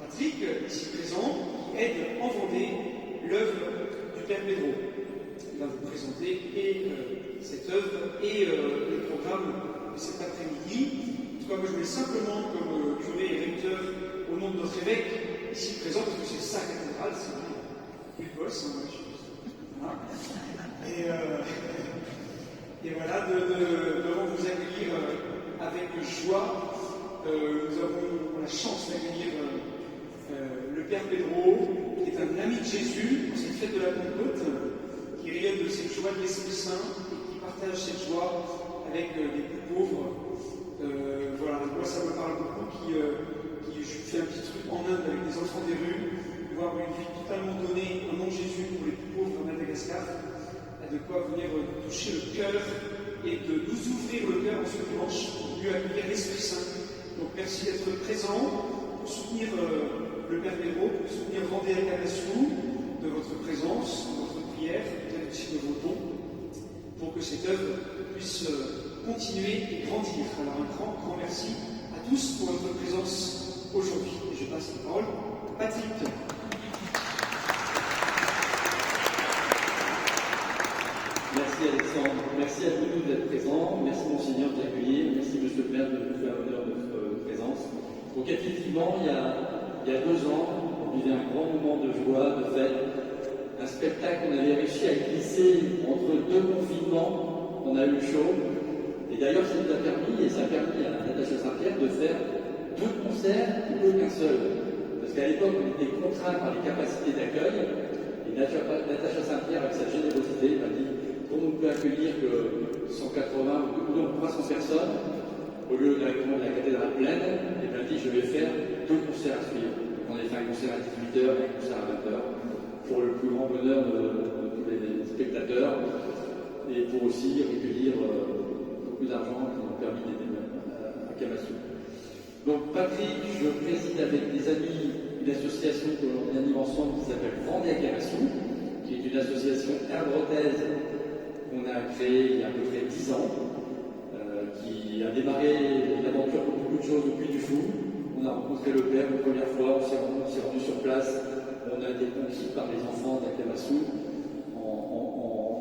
Patrick, ici présent, qui aide en Vendée l'œuvre du Père Pedro. Il va vous présenter cette œuvre et le programme de cet après-midi. En tout cas, moi je voulais simplement, comme curé et recteur, au nom de notre évêque, ici présent, parce que c'est sa cathédrale, c'est lui le boss, hein, et voilà, de vous accueillir avec joie. Nous avons la chance d'accueillir le Père Pedro, qui est un ami de Jésus, dans cette fête de la Pentecôte, qui rayonne de cette joie de l'Esprit Saint et qui partage cette joie avec les plus pauvres. Voilà, moi ça me parle beaucoup, je fais un petit truc en Inde avec des enfants des rues, voir une vie totalement donnée au nom de Jésus pour les plus pauvres à Madagascar, a de quoi venir toucher le cœur et de nous ouvrir le cœur en ce dimanche pour mieux accueillir l'Esprit Saint. Donc merci d'être présent pour soutenir le Père Pedro, pour soutenir Vendée Acclamations, de votre présence, de votre prière, peut-être aussi de vos dons, pour que cette œuvre puisse continuer et grandir. Alors un grand merci à tous pour votre présence aujourd'hui. Et je passe la parole à Patrick. Merci Alexandre, merci à vous d'être présents, merci Monseigneur d'accueillir, merci Monsieur le maire de nous faire l'honneur de votre présence. Donc effectivement, il y a 2 ans, on vivait un grand moment de joie, de fête, un spectacle qu'on avait réussi à glisser entre 2 confinements, on a eu chaud, et d'ailleurs ça nous a permis, et ça a permis à Natacha Saint-Pierre de faire 2 concerts plutôt qu'un seul. Parce qu'à l'époque, on était contraints par les capacités d'accueil, et Natacha Saint-Pierre, avec sa générosité, m'a dit comme on ne peut accueillir que 180 ou 300 personnes, au lieu de la cathédrale pleine, et m'a dit je vais faire 2 concerts à suivre. On a fait un concert à 18h et un concert à 20h, pour le plus grand bonheur de tous les spectateurs, et pour aussi recueillir beaucoup d'argent qui nous ont permis d'aider Acclamations. Donc Patrick, je préside avec des amis une association que l'on anime ensemble qui s'appelle Vendée Acclamations, qui est une association herbrotaise qu'on a créée il y a à peu près 10 ans, qui a démarré l'aventure pour beaucoup de choses au Puy du Fou. On a rencontré le Père une première fois, on s'est rendu sur place, on a été conquis par les enfants d'Acclamations,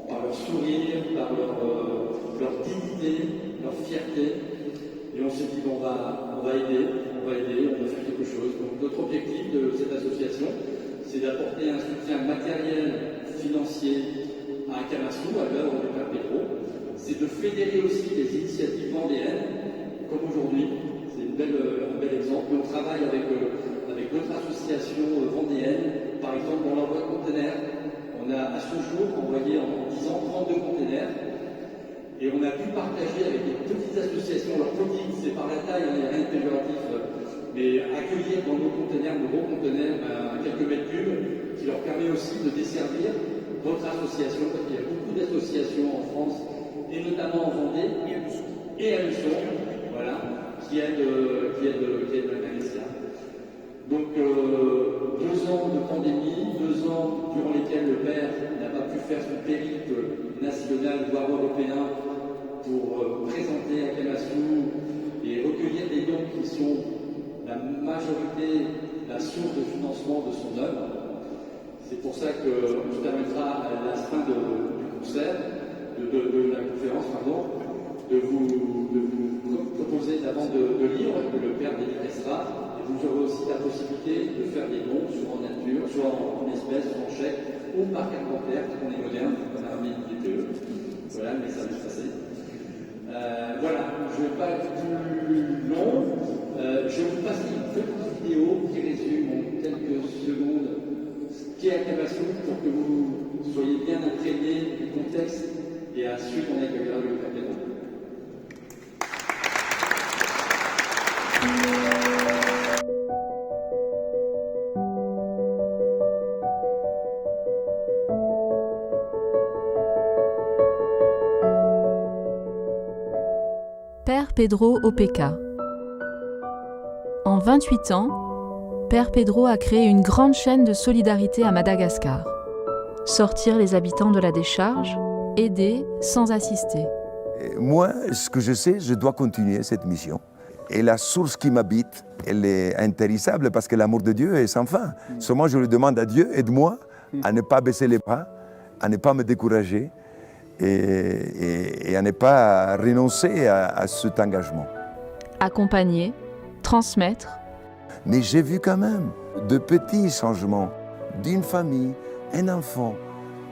par leur sourire, par leur dignité, leur fierté. Et on s'est dit on va aider, on va faire quelque chose. Donc notre objectif de cette association, c'est d'apporter un soutien matériel, financier à Acclamations, à l'œuvre du Père Pedro. C'est de fédérer aussi les initiatives vendéennes, comme aujourd'hui. C'est un bel exemple. On travaille avec d'autres associations vendéennes, par exemple dans l'envoi de conteneurs. On a à ce jour envoyé en 10 ans 32 conteneurs. Et on a pu partager avec des petites associations, alors petites, c'est par la taille, il n'y a rien de péjoratif, mais accueillir dans nos conteneurs, nos gros conteneurs, quelques mètres cubes, qui leur permet aussi de desservir d'autres associations, parce qu'il y a beaucoup d'associations en France, et notamment en Vendée, et à Luçon, voilà, qui aident Madagascar. Donc 2 ans de pandémie, 2 ans durant lesquels le Père n'a pas pu faire son périple national, voire européen, pour présenter Acclamations et recueillir des dons qui sont la majorité, la source de financement de son œuvre. C'est pour ça qu'on se permettra à la fin du concert, de la conférence, de vous proposer d'avant de lire, que le Père dédicacera. Et vous aurez aussi la possibilité de faire des dons, soit en nature, soit en espèces, soit en chèque, ou par carte bancaire, parce qu'on est moderne, on a remis du DPE. Voilà, mais ça va se passer. Voilà, je ne vais pas être plus long. Je vais vous passer une petite vidéo qui résume en quelques secondes ce qu'est Acclamations pour que vous soyez bien imprégnés du contexte et à suite on accueillera le Père Pedro. Père Pedro OPK. En 28 ans, Père Pedro a créé une grande chaîne de solidarité à Madagascar. Sortir les habitants de la décharge, aider sans assister. Moi, ce que je sais, je dois continuer cette mission. Et la source qui m'habite, elle est intarissable parce que l'amour de Dieu est sans fin. Seulement, je lui demande à Dieu, aide-moi à ne pas baisser les bras, à ne pas me décourager et à ne pas renoncer à cet engagement. Accompagner, transmettre. Mais j'ai vu quand même de petits changements d'une famille, un enfant,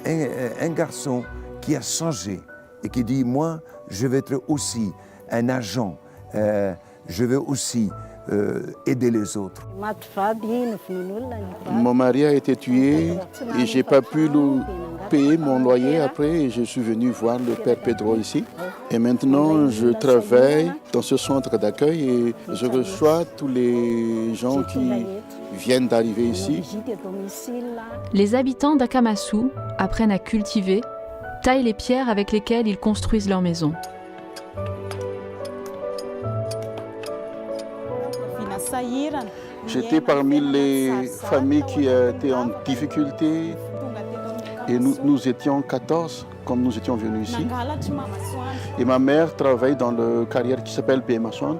un garçon qui a changé et qui dit, moi, je vais être aussi un agent, je vais aussi aider les autres. Mon mari a été tué et je n'ai pas pu payer mon loyer après et je suis venu voir le Père Pedro ici. Et maintenant, je travaille dans ce centre d'accueil et je reçois tous les gens qui viennent d'arriver ici. Les habitants d'Akamasou apprennent à cultiver, taillent les pierres avec lesquelles ils construisent leur maison. J'étais parmi les familles qui étaient en difficulté et nous étions 14 comme nous étions venus ici. Et ma mère travaille dans le carrière qui s'appelle Bémasson.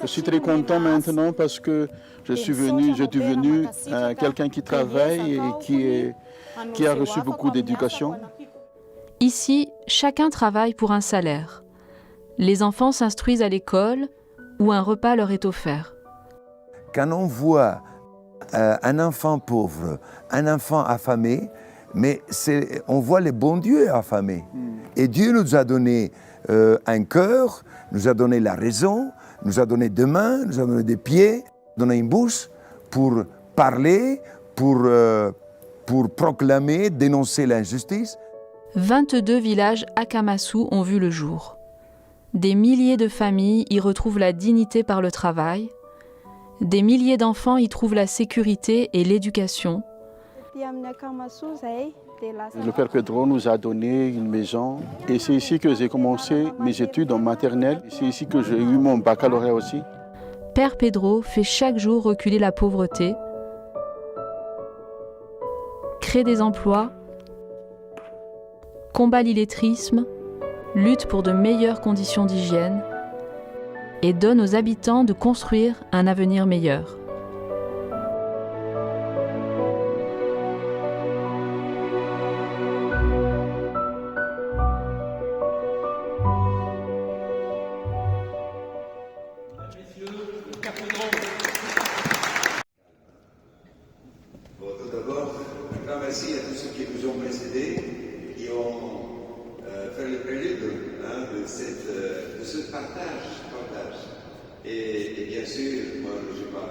Je suis très content maintenant parce que je suis devenu quelqu'un qui travaille et qui a reçu beaucoup d'éducation. Ici, chacun travaille pour un salaire. Les enfants s'instruisent à l'école où un repas leur est offert. Quand on voit un enfant pauvre, un enfant affamé, mais on voit le bon Dieu affamé. Et Dieu nous a donné un cœur, nous a donné la raison, nous a donné des mains, nous a donné des pieds, donné une bouche pour parler, pour proclamer, dénoncer l'injustice. 22 villages Akamasou ont vu le jour. Des milliers de familles y retrouvent la dignité par le travail. Des milliers d'enfants y trouvent la sécurité et l'éducation. Le Père Pedro nous a donné une maison et c'est ici que j'ai commencé mes études en maternelle. C'est ici que j'ai eu mon baccalauréat aussi. Père Pedro fait chaque jour reculer la pauvreté, crée des emplois, combat l'illettrisme, lutte pour de meilleures conditions d'hygiène et donne aux habitants de construire un avenir meilleur. Bon, tout d'abord, un grand merci à tous ceux qui nous ont précédés, qui ont fait le prélude de ce partage. Et bien sûr, moi je ne sais pas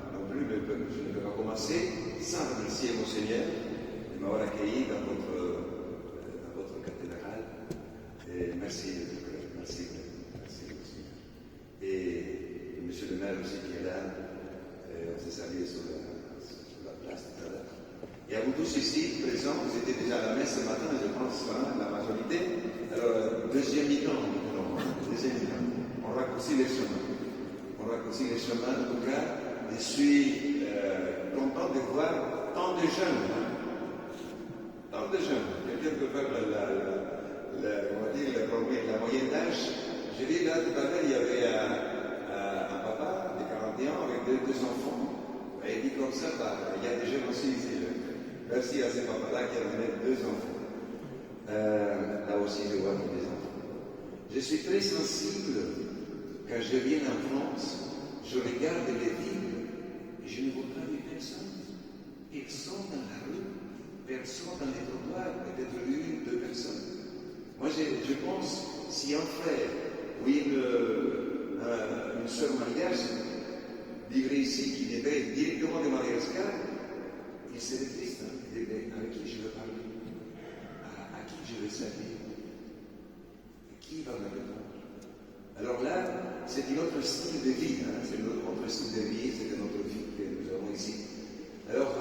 non plus, mais je ne peux pas commencer sans remercier mon Seigneur de m'avoir accueilli dans votre cathédrale. Et merci aussi. Et monsieur le maire aussi qui est là, on s'est salué sur la place tout à l'heure. Et à vous tous ici, présents, vous étiez déjà à la messe ce matin, je pense, la majorité. Alors, deuxième mi-temps, on raccourcit les chemins. En tout cas, je suis content de voir tant de jeunes. Quelquefois, la moyenne d'âge. J'ai vu là tout à l'heure, il y avait un papa de 41 ans avec deux enfants. Et il dit comme ça, il y a des jeunes aussi ici. Merci à ces papas-là qui ont amené 2 enfants. Là aussi, je vois des enfants. Je suis très sensible quand je viens en France, je regarde les villes et je ne vois pas de personnes. Personne dans la rue, personne dans les trottoirs, peut-être une, 2 personnes. Moi, je pense, si un frère ou une sœur mariage vivrait ici, qui viendrait directement de Madagascar, il serait triste. Il dirait, avec qui je veux parler? À qui je veux saluer? Qui va me répondre? Alors là, c'est un autre style de vie, c'est notre style de vie, c'est notre vie que nous avons ici. Alors,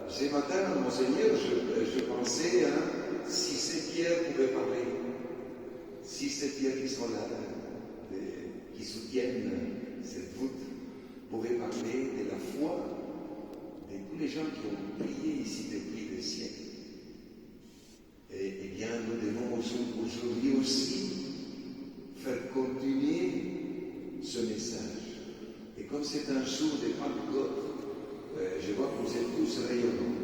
ce matin, Monseigneur, je pensais, si ces pierres pouvaient parler, si ces pierres qui sont là, qui soutiennent cette voûte, pouvaient parler de la foi de tous les gens qui ont prié ici depuis des siècles. Eh bien, nous devons aujourd'hui aussi faire continuer ce message. Et comme c'est un jour de Pentecôte, je vois que vous êtes tous rayonnants.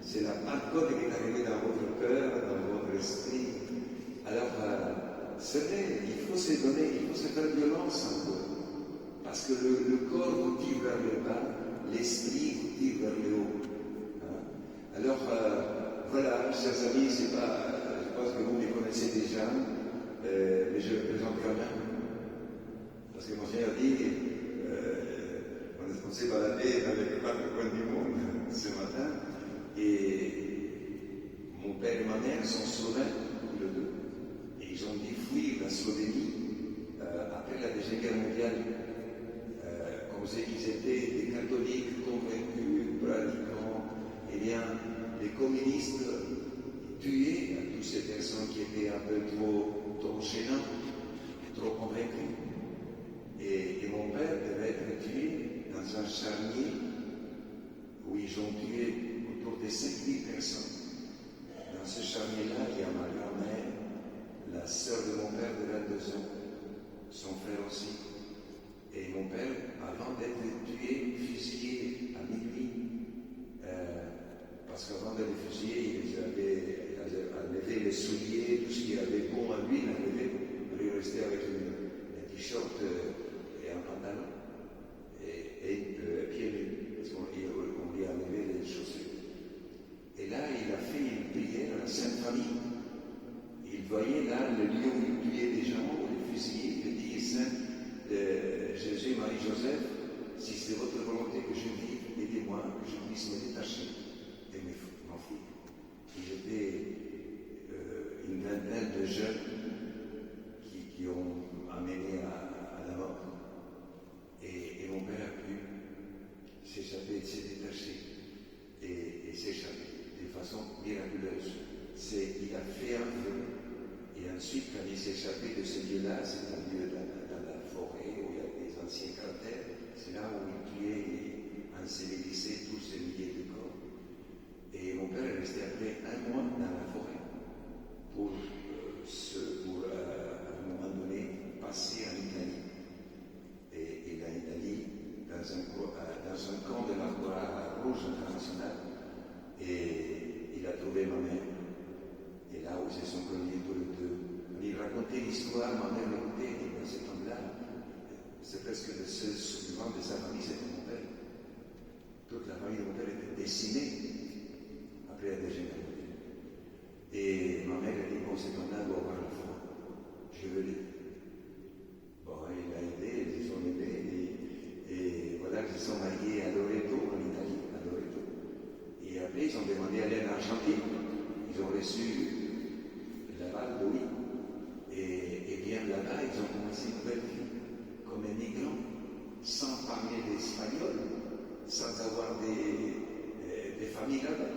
C'est la Pentecôte qui est arrivée dans votre cœur, dans votre esprit. Alors, c'est vrai, il faut se donner, il faut se faire violence un peu. Parce que le corps vous tire vers le bas, l'esprit vous tire vers le haut. Alors, voilà, chers amis, c'est pas, je pense que vous me connaissez déjà, mais je le présente quand même. Parce que mon Seigneur dit, on s'est baladé dans les quatre coins du monde ce matin, et mon père et ma mère sont slovènes, tous les deux, et ils ont dû fuir la Slovénie après la Deuxième Guerre mondiale. Comme ils étaient des catholiques convaincus, pratiquants, eh bien, les communistes tuaient toutes ces personnes qui étaient un peu trop gênantes, trop convaincus. Et mon père devait être tué dans un charnier où ils ont tué autour de 5000 personnes. Dans ce charnier-là, il y a ma grand-mère, la sœur de mon père de 22 ans, son frère aussi. Et mon père, avant d'être tué, fusillé à minuit, parce qu'avant de les fusiller, il avait enlevé les souliers, tout ce qui avait bon à lui, il a enlevé, il est resté avec un t-shirt et un pantalon, et pieds nus, parce qu'on lui a enlevé les chaussures. Et là, il a fait une prière à la Sainte Famille. Il voyait là le lieu où il tuait des gens, où il fusillait, il dit Saint Jésus, Marie, Joseph, si c'est votre volonté que je vive, aidez-moi, que je puisse me détacher de m'enfuir. Ils étaient une vingtaine de jeunes qui ont amené à la mort. Et mon père a pu s'échapper, se détacher et s'échapper de façon miraculeuse. Il a fait un vœu, et ensuite, quand il s'est échappé de ce lieu-là, c'est un lieu dans la forêt où il y a des anciens cratères, c'est là où il tuait et ensevelissait tous ces milliers de corps. Et mon père est resté après un mois dans la forêt pour à un moment donné, passer en Italie. Et en Italie, dans un camp de la Croix-Rouge internationale, et il a trouvé ma mère. Et là où ils se sont connus tous les deux, il racontait l'histoire, ma mère l'écoutait, et dans cet homme-là, c'est presque le seul survivant de sa famille, c'était mon père. Toute la famille de mon père était décimée après la Deuxième Guerre mondiale. Et ma mère a dit, bon, cet homme-là doit avoir la foi. Je veux l'aider. Bon, il l'a aidé, ils ont aidé, et voilà qu'ils se sont mariés à Loreto, en Italie, à Loreto. Et après, ils ont demandé à aller en Argentine. Ils ont reçu l'aval de oui. Et bien là-bas, ils ont commencé une nouvelle vie, comme un migrant, sans parler l'espagnol, sans avoir des familles là-bas.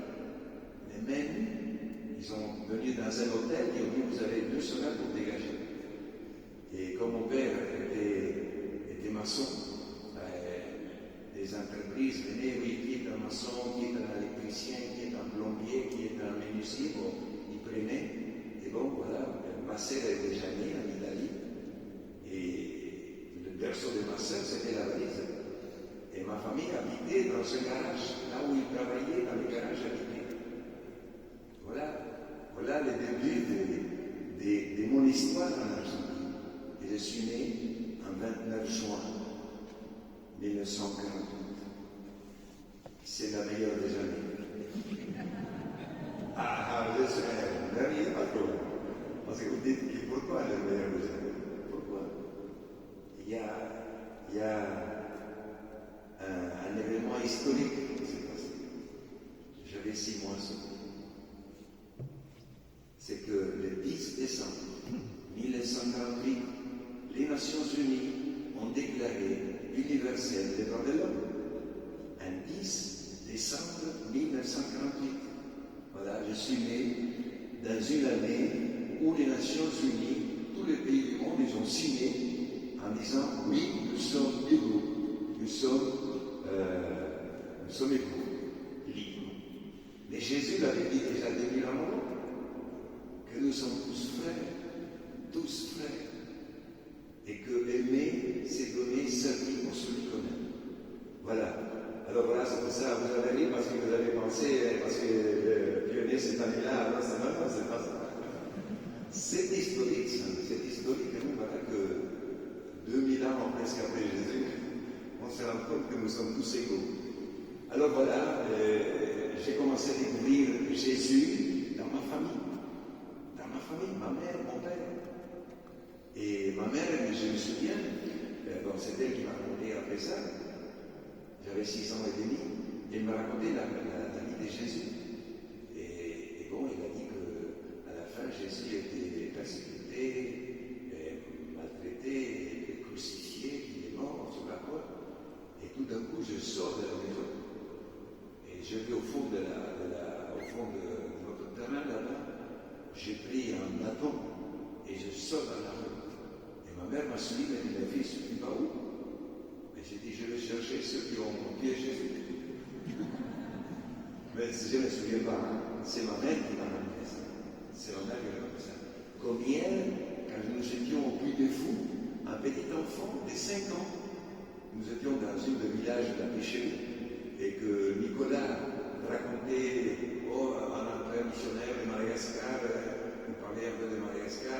Mais même, ils sont venus dans un hôtel et ont dit, vous avez 2 semaines pour dégager. Et comme mon père était maçon, des entreprises venaient, oui, qui est un maçon, qui est un électricien, qui est un plombier, qui est un menuisier, bon, ils prenaient, et bon, voilà, ma sœur est déjà née en Italie, et le berceau de ma sœur, c'était la valise. Et ma famille habitait dans ce garage, là où il travaillait, dans le garage habité. Voilà le début de mon histoire en Argentine. Et je suis né en 29 juin 1948. C'est la meilleure des années. Je sais, ne riez pas trop. Parce que vous dites pourquoi la meilleure des années? Pourquoi? Il y a un événement historique qui s'est passé. J'avais 6 mois seulement. C'est que le 10 décembre 1948, les Nations Unies ont déclaré universel des droits de l'homme. Un 10 décembre 1948. Voilà, je suis né dans une année où les Nations Unies, tous les pays du monde, ils ont signé en disant oui, nous sommes égaux. Nous sommes égaux, libres. Mais Jésus l'avait dit déjà 2000 ans que nous sommes tous frères, et que aimer, années-là, alors c'est maintenant, c'est pas ça. C'est historique, ça. C'est historique, et nous, voilà que 2000 ans presque après Jésus, on se rend compte que nous sommes tous égaux. Alors voilà, j'ai commencé à découvrir Jésus dans ma famille. Dans ma famille, ma mère, mon père. Et ma mère, je me souviens, bon, c'est elle qui m'a raconté après ça. J'avais 6 ans et demi. Elle m'a raconté la vie de Jésus. Et bon, il a dit qu'à la fin, Jésus était persécuté, maltraité, crucifié, qu'il est mort sur la croix. Et tout d'un coup, je sors de la maison. Et je vais au fond de notre terrain là-bas. J'ai pris un bâton et je sors dans la rue. Et ma mère m'a suivi, elle m'a dit, fils, tu vas où? Et j'ai dit, je vais chercher ceux qui ont piégé Jésus. Mais je ne me souviens pas, hein. C'est ma mère qui m'a ramené ça. C'est ma mère qui m'a ramené ça. Comme hier, quand nous étions au Puy des Fous, un petit enfant de 5 ans, nous étions dans un village de la pêcherie, et que Nicolas racontait un frère missionnaire de Madagascar, il parlait un peu de Madagascar,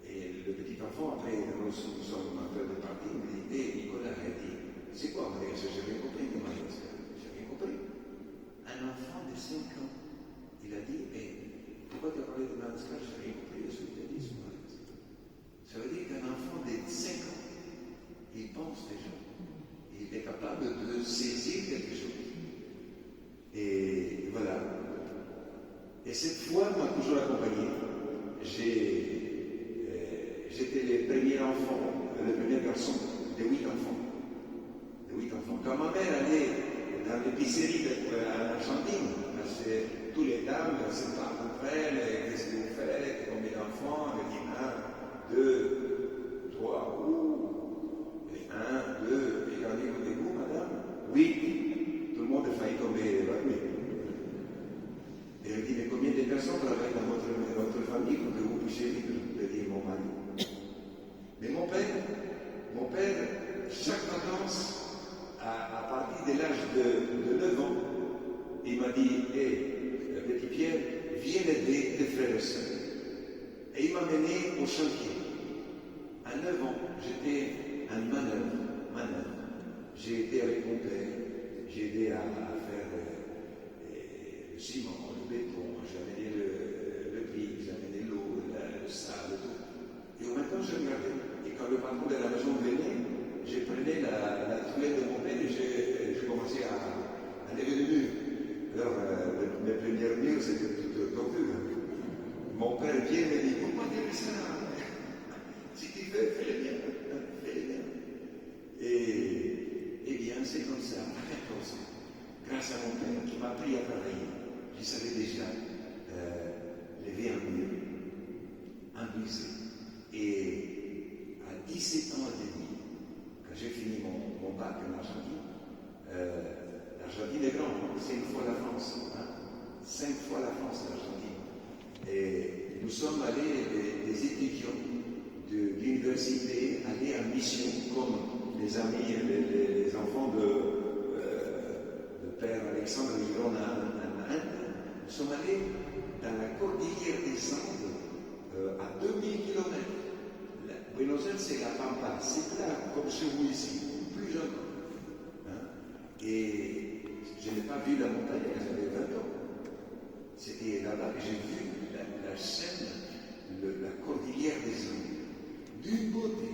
et le petit enfant, après, nous sommes en train de partir, il me dit, Nicolas a dit, c'est quoi Madagascar? J'ai rien compris de Madagascar. J'ai rien compris. Un enfant de 5 ans, il a dit, pourquoi tu as parlé de Madagascar? J'ai rien compris de ce que tu as dit sur Madagascar. Ça veut dire qu'un enfant de 5 ans, il pense déjà. Il est capable de saisir quelque chose. Et voilà. Et cette foi m'a toujours accompagné. J'étais le premier enfant, le premier garçon de 8 enfants. De 8 enfants. Quand ma mère allait dans l'épicerie en Argentine, parce que tous les dames se parlent entre elles, qu'est-ce que vous faites, combien d'enfants, elle dit 1, 2, 3, et 1, 2, et j'en ai côté vous, madame? Oui. Tout le monde a failli tomber évanoui. Et elle dit, mais combien de personnes travaillent dans votre famille pour que vous puissiez vivre? Je dis, mon mari. Mais mon père, chaque vacances, à partir de l'âge de 9 ans, il m'a dit, petit Pierre, viens aider tes frères et sœurs. Et il m'a mené au chantier. À 9 ans, j'étais un manœuvre. J'ai été avec mon père, j'ai aidé à faire le ciment, le béton, j'ai amené le brick, j'ai amené l'eau, le sable, tout. Et en même temps, je regardais. Et quand le patron de la maison venait, j'ai pris la truelle de mon père et j'ai commencé à lever le mur. Alors, mes premières murs, c'était tout tordu. Mon père vient et me dit, pourquoi tu fais ça? Si tu veux, fais-le bien. Et bien, c'est comme ça, à 14 ans, grâce à mon père qui m'a appris à travailler, je savais déjà lever un mur, un brisé. Et à 17 ans et demi, quand j'ai fini mon bac en Argentine, l'Argentine est grande, c'est 5 fois la France. 5 fois la France, l'Argentine. Et nous sommes allés, des étudiants de l'université, aller en mission comme les amis, les enfants de Père Alexandre Migron en Inde. Nous sommes allés dans la cordillère des Andes à 2000 km. Buenos Aires, c'est la Pampa, c'est là, comme chez vous ici, plus jeune. Et je n'ai pas vu la montagne quand j'avais 20 ans. C'était là-bas que j'ai vu la chaîne, la cordillère des Andes. D'une beauté,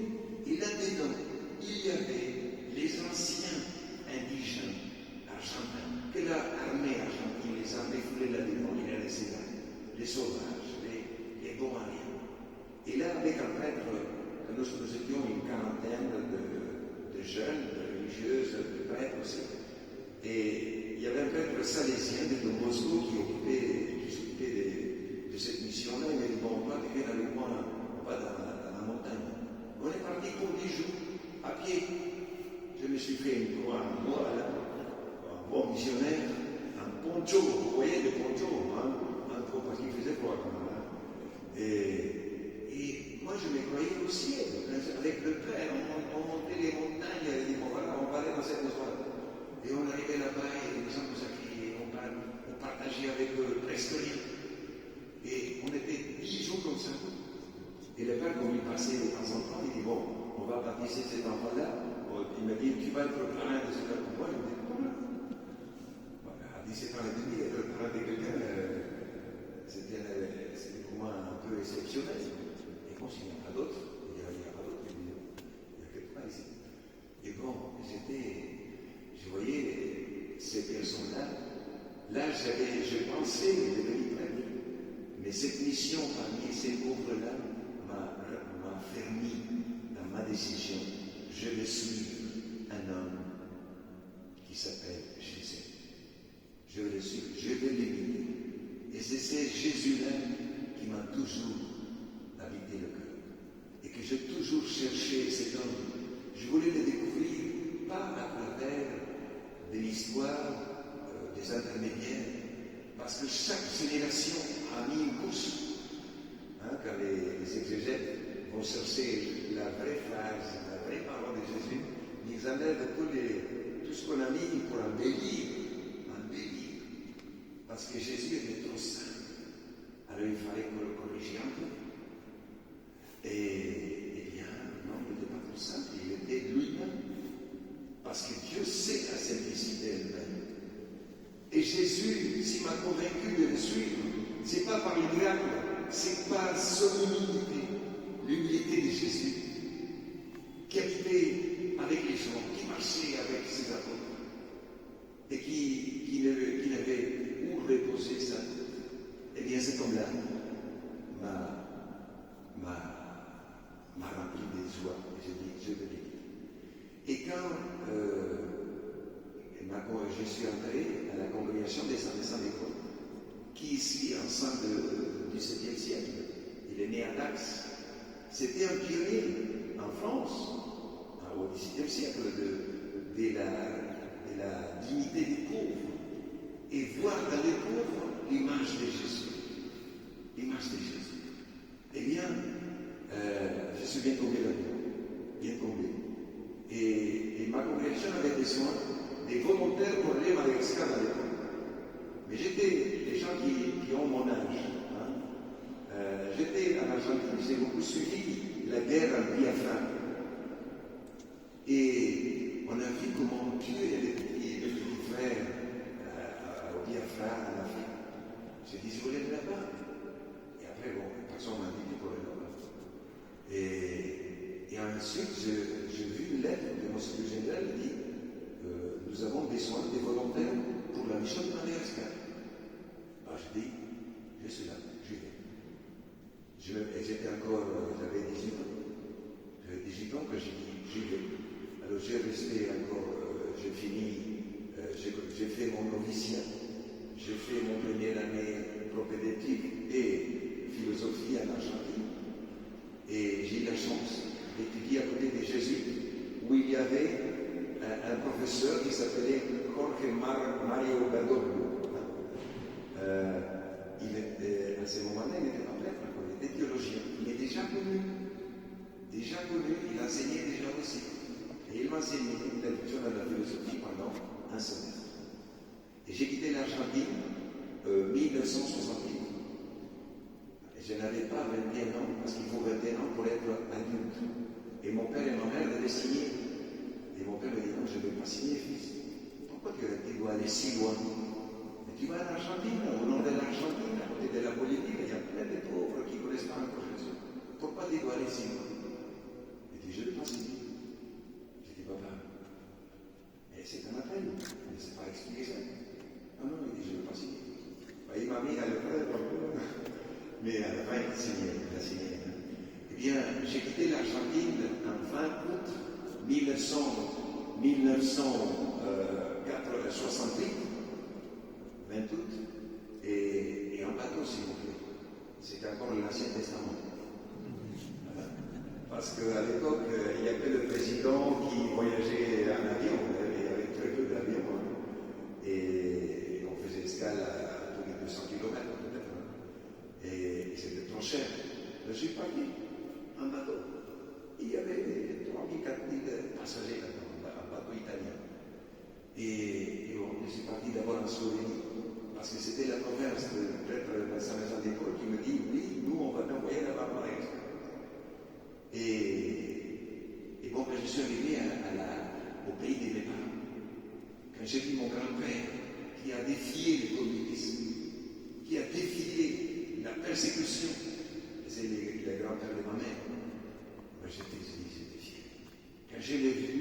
et là-dedans, il y avait les anciens indigènes argentins, que l'armée argentine les a défoulés là-dedans, il a laissé là, les sauvages, les Boraniens. Et là, avec un prêtre, nous étions une quarantaine de jeunes, de religieuses, de prêtres aussi. Et il y avait un prêtre salésien de Don Bosco qui s'occupait de cette mission-là. Il m'a dit, bon, on va vivre dans le coin, on va dans la montagne. On est parti pour 10 jours, à pied. Je me suis fait une croix en bois, là, un bon missionnaire, un poncho, vous voyez, le poncho, parce qu'il faisait froid quand même. Et moi, je me croyais au ciel. Avec le Père, on montait les montagnes, et dit, bon, voilà, on va aller dans cette maison. Et on arrivait là-bas, et les gens nous a crié, on partageait avec eux. passait de temps en temps, il dit, bon, on va baptiser cet enfant-là. Il m'a dit, tu vas être le parrain de ce gars pour moi. Je me dis, pourquoi? À 17 ans et demi, être le parrain de quelqu'un, c'était pour moi un peu exceptionnel. Et bon, s'il n'y a pas d'autre, il n'y a pas d'autre, il y a quelque part ici. Et bon, je voyais ces personnes-là. Là, je pensais devenir prêtre. Mais cette mission parmi ces pauvres-là m'a fermé dans ma décision. Je vais suivre un homme qui s'appelle Jésus. Je vais le suivre, je vais l'aimer. Et c'est ce Jésus-là qui m'a toujours habité le cœur. Et que j'ai toujours cherché cet homme. Je voulais le découvrir, pas à travers de l'histoire des intermédiaires, parce que chaque génération a mis une couche. Quand les exégètes vont chercher la vraie phrase, la vraie parole de Jésus, ils enlèvent tout ce qu'on a mis pour embellir. Parce que Jésus était trop saint. Alors il fallait qu'on le corrige un peu. Et bien, non, il n'était pas trop saint, il était lui-même. Parce que Dieu sait la simplicité elle-même. Et Jésus, s'il m'a convaincu de le suivre, ce n'est pas par les miracles, c'est par son humilité, l'humilité de Jésus, qui habitait avec les gens, qui marchait avec ses apôtres, et qui n'avait où reposer sa tête. Eh bien, cet homme-là m'a rempli de joie, et j'ai dit, je te le dis. Et quand je suis entré à la congrégation des Saints d'École, qui ici, en sein du 7e siècle, il est né à Dax. C'était un pionnier en France, au XVIIe siècle, de la dignité des pauvres, et voir dans les pauvres l'image de Jésus. L'image de Jésus. Eh bien, je suis bien tombé là-dedans, bien tombé. Et ma congrégation avait besoin des volontaires pour aller à Madagascar à l'époque. Mais j'étais des gens qui ont mon âge. J'étais en Argentine, j'ai beaucoup suivi la guerre en Biafra. Et on a vu comment Dieu et les petits frères au Biafra, en Afrique. J'ai dit, je voulais aller là-bas. Et après, bon, personne m'a dit pour aller là-bas. Et ensuite, j'ai vu une lettre de mon secrétaire général qui dit, nous avons besoin des volontaires pour la mission de Madagascar. Alors je dis, je suis là, j'y vais. J'étais encore, j'avais 18 ans. J'avais 18 ans que j'ai dit, j'y vais. Alors j'ai resté encore, j'ai fini, j'ai fait mon noviciat, j'ai fait mon première année propédeutique et philosophie en Argentine. Et j'ai eu la chance d'étudier à côté des Jésuites, où il y avait un professeur qui s'appelait Jorge Mario Bergoglio. À ce moment-là, il n'était pas prêtre, il était théologien. Il est déjà connu, il enseignait déjà aussi. Et il m'a enseigné l'introduction de la philosophie pendant un semestre. Et j'ai quitté l'Argentine en 1968. Et je n'avais pas 21 ans, parce qu'il faut 21 ans pour être adulte. Et mon père et ma mère devaient signer. Et mon père me dit, non, je ne vais pas signer, fils. Pourquoi tu dois aller si loin? Et tu vas en Argentine, au nord de l'Argentine, à côté de la Bolivie, il y a plein de pauvres qui ne connaissent pas encore Jésus. Pourquoi tu dois aller si loin? Il dit, je ne vais pas signer. J'ai dit, papa, mais c'est un appel, il ne sait pas expliquer ça. Non, il dit, je ne vais pas signer. Il m'a mis à l'épreuve un peu, mais à la fin, il a signé. Eh bien, j'ai quitté l'Argentine en 20 août 1968, 20 août, et en bateau, s'il vous plaît. C'était encore l'Ancien Testament. Voilà. Parce qu'à l'époque, il n'y a que le président qui voyageait en avion, il y avait très peu d'avions, et on faisait escale à tous les 200 km peut-être, et c'était trop cher. Je suis parti en bateau. Il y avait 3 000, 4 000 passagers là-dedans, un bateau italien. Et bon, je suis parti d'abord en Slovénie, parce que c'était la province de prêtre de Saint-Vincent d'École qui me dit, oui, nous on va t'envoyer là-bas par exemple. Et bon, quand je suis arrivé au pays de mes parents, quand j'ai vu mon grand-père qui a défié le communisme, qui a défié la persécution, c'est le grand-père de ma mère, moi j'étais fier. Quand je l'ai vu,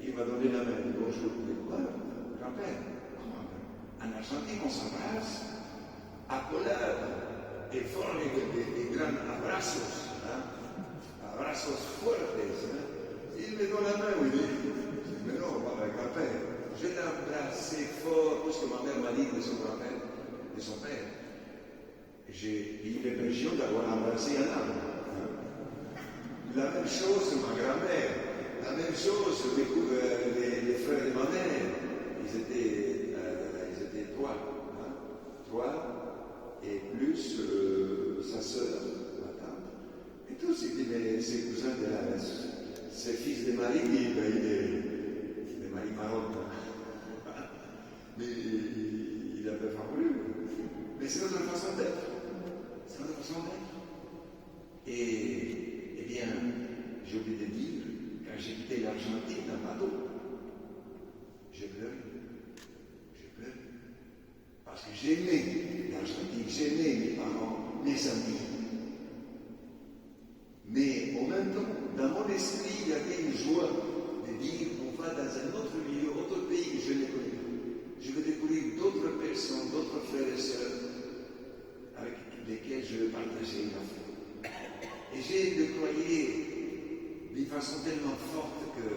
il m'a donné la main. Il dit bonjour, quoi, grand-père? En Argentine, on s'embrasse, accolade, et forme des grands abrazos, abrazos fuertes. Il me donne la main, oui. Mais non, grand-père, je l'ai embrassé fort, parce que ma mère m'a dit de son grand-père, de son père. J'ai eu l'impression d'avoir embrassé un homme. La même chose, ma grand-mère, la même chose, les frères de ma mère, ils étaient trois. Trois, et plus sa sœur, ma tante, et tous ses cousins de ses fils de Marie, de Marie Marotte. Mais il n'avait pas voulu. Mais c'est notre façon d'être. C'est notre façon d'être. Et eh bien, j'ai oublié de dire, quand j'ai quitté l'Argentine en bateau, j'ai pleuré. Parce que j'aimais l'Argentine, j'aimais mes parents, mes amis. Mais en même temps, dans mon esprit, il y avait une joie de dire on va dans un autre milieu, autre pays que je ne connais pas. Je vais découvrir d'autres personnes, d'autres frères et sœurs avec lesquels je vais partager ma foi. Et j'ai déployé d'une façon tellement forte que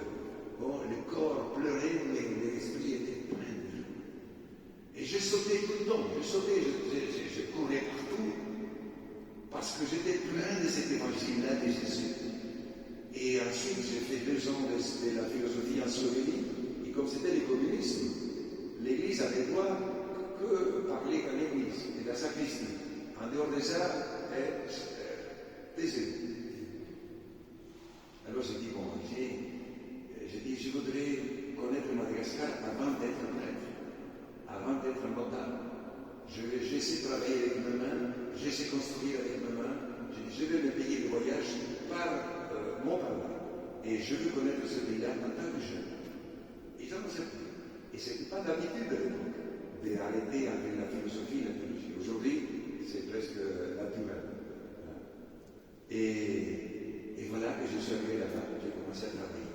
bon, le corps pleurait, mais l'esprit était plein de joie. Et je sautais tout le temps, je courais partout, parce que j'étais plein de cet évangile-là de Jésus. Et ensuite, j'ai fait 2 ans de la philosophie en Slovénie, et comme c'était le communisme, l'Église avait droit que parler qu'à l'Église, et la sacristie. En dehors de ça, taisez-vous. Alors j'ai dit, bon, je voudrais connaître Madagascar avant d'être prêtre, avant d'être notable. Je sais travailler avec mes mains, je sais construire avec mes mains. J'ai dit, je vais me payer le voyage par mon travail. Et je veux connaître ce pays-là en tant que jeune. Ils ont accepté. Et ce n'était pas d'habitude à l'époque d'arrêter entre la philosophie et la théologie. Aujourd'hui, c'est presque naturel. Et voilà que je suis arrivé là-bas, j'ai commencé à travailler.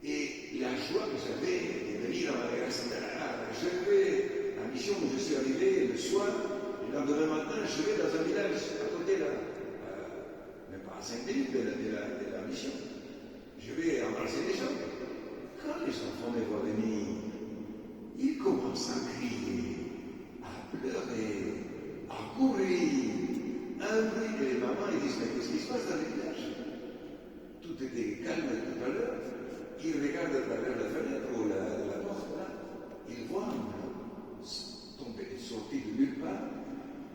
Et la joie que j'avais de venir à Madagascar, je vais à la mission où je suis arrivé le soir, et le lendemain matin, je vais dans un village à côté là, même pas à 5 minutes de la mission. Je vais embrasser les gens. Quand les enfants me voient venir, ils commencent à crier, à pleurer, à courir. Un bruit que les mamans ils disent, mais qu'est-ce qui se passe dans le village? Tout était calme tout à l'heure. Ils regardent à travers la fenêtre ou la porte là, ils voient sortir de nulle part.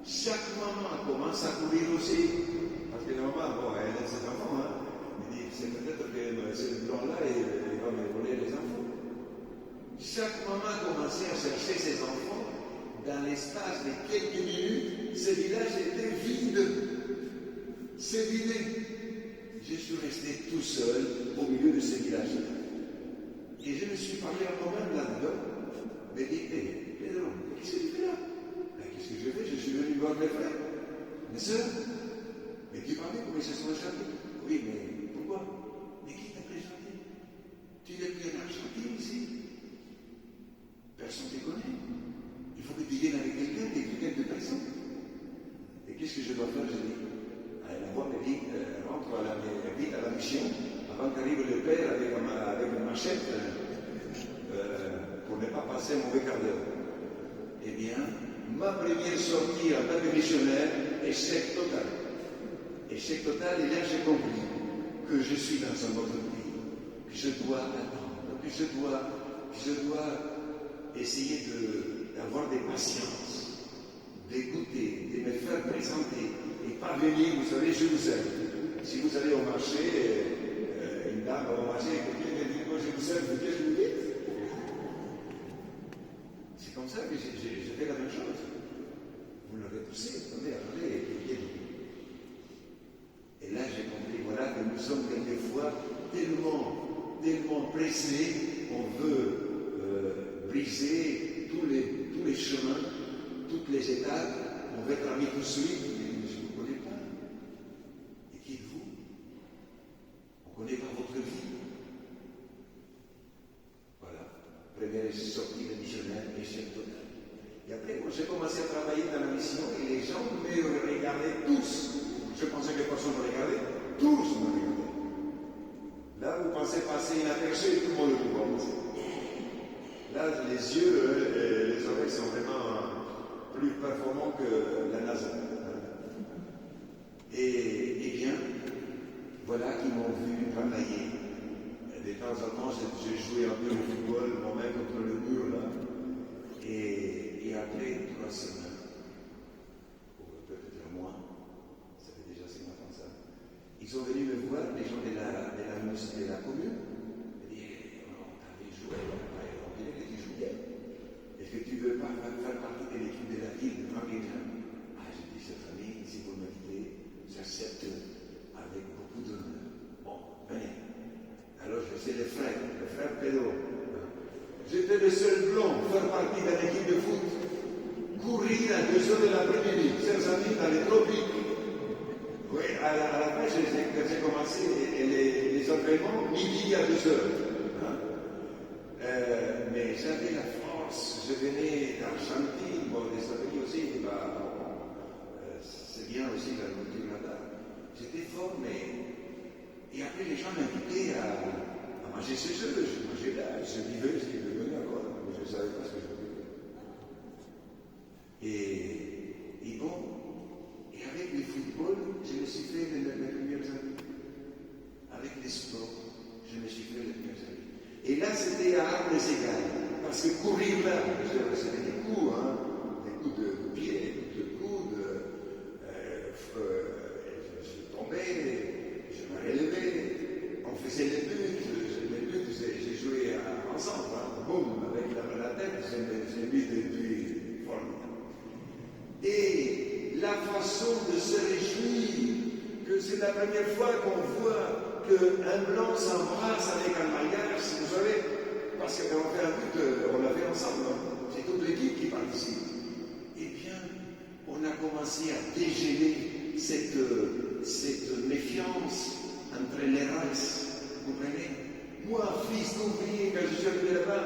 Chaque maman commence à courir aussi. Parce que la maman, bon, elle a ses enfants, hein. Elle dit, c'est peut-être que c'est le blanc là et il va me voler les enfants. Chaque maman a commencé à chercher ses enfants. Dans l'espace de quelques minutes, ce village était vide. C'est vidé. Je suis resté tout seul au milieu de ce village. Et je me suis parlé à moi-même là-dedans. Mais dit, hé, Pedro, qu'est-ce que tu fais là? Qu'est-ce que je fais? Je suis venu voir mes frères, mes soeurs. Mais tu parlais comment ils se sont échappés. Oui, mais pourquoi? Mais qui t'a présenté? Tu n'es plus en Argentine ici. Personne ne te connaît. Il faut que tu viennes avec quelqu'un de présent. Et qu'est-ce que je dois faire? Je dis, la voix me dit, rentre vite à la mission, avant qu'arrive le père avec une machette, pour ne pas passer un mauvais quart d'heure. Eh bien, ma première sortie en tant que missionnaire, échec total. Échec total, et là j'ai compris que je suis dans un autre pays, que je dois attendre, que je dois essayer d'avoir des patience, d'écouter, de me faire présenter, et pas venir, vous savez, je vous aime. Si vous allez au marché, une dame va au marché, et quelqu'un me dit, moi je vous aime, qu'est-ce que vous dites? C'est comme ça que j'ai fait la même chose. Vous l'avez poussé, attendez, que nous sommes quelquefois tellement pressés, on veut briser tous les chemins, toutes les étapes, on veut être ami tout de suite, mais je ne vous connais pas. Et qui êtes-vous? On ne connaît pas votre vie. Voilà, première sortie de missionnaire, échec total. Et après, quand j'ai commencé à travailler dans la mission, et les gens me regardaient tous. Je pensais que personne me regardait, tous me regardaient. Là, vous pensez passer inaperçu et tout le monde vous voit. Là, les yeux et les oreilles sont vraiment plus performants que la NASA. Et bien, voilà qu'ils m'ont vu travailler. De temps en temps, j'ai joué un peu au football, moi-même contre le mur, là. Et après 3 semaines, ou peut-être un mois, ça fait déjà 5 ans ça, ils sont venus me voir, les gens de la commune, et disent, on t'avait joué, on dirait que tu jouais. Est-ce que tu veux pas faire partie de l'équipe de la ville de Marguerite? Ah, j'ai dit, cette famille, si vous m'invitez, j'accepte avec beaucoup d'honneur. Bon, venez. Alors, c'est le frère Pedro. J'étais le seul blanc faire partie d'une équipe de foot. Courir à 2 heures de l'après-midi, chers amis, dans les tropiques. Oui, à la fin, j'ai commencé les entraînements midi à 2 heures. Mais j'avais la force, je venais d'Argentine, bon, des États-Unis aussi, c'est bien aussi la nourriture là-bas. J'étais fort, mais. Et après, les gens m'invitaient à manger chez eux, je mangeais là, je vivais ce qu'ils devenaient encore, mais je ne savais pas ce que je vivais. Et bon, et avec le football, je me suis fait mes premiers amis. Avec les sports, je me suis fait les premiers amis. Et là, c'était à armes égales, parce que courir là, je recevais des coups, des coups de pied, des coups de coude, je tombais, je me relevais, on faisait les buts, j'ai joué ensemble, boum, avec la tête, j'ai mis des buts formidables. Et la façon de se réjouir, que c'est la première fois qu'on voit qu'un blanc s'embrasse avec un malgache, vous savez, parce qu'on fait un but, on l'a fait ensemble, c'est toute l'équipe qui participe. Eh bien, on a commencé à dégeler cette méfiance entre les races, vous comprenez? Moi, fils d'ouvrier, quand je suis arrivé là-bas,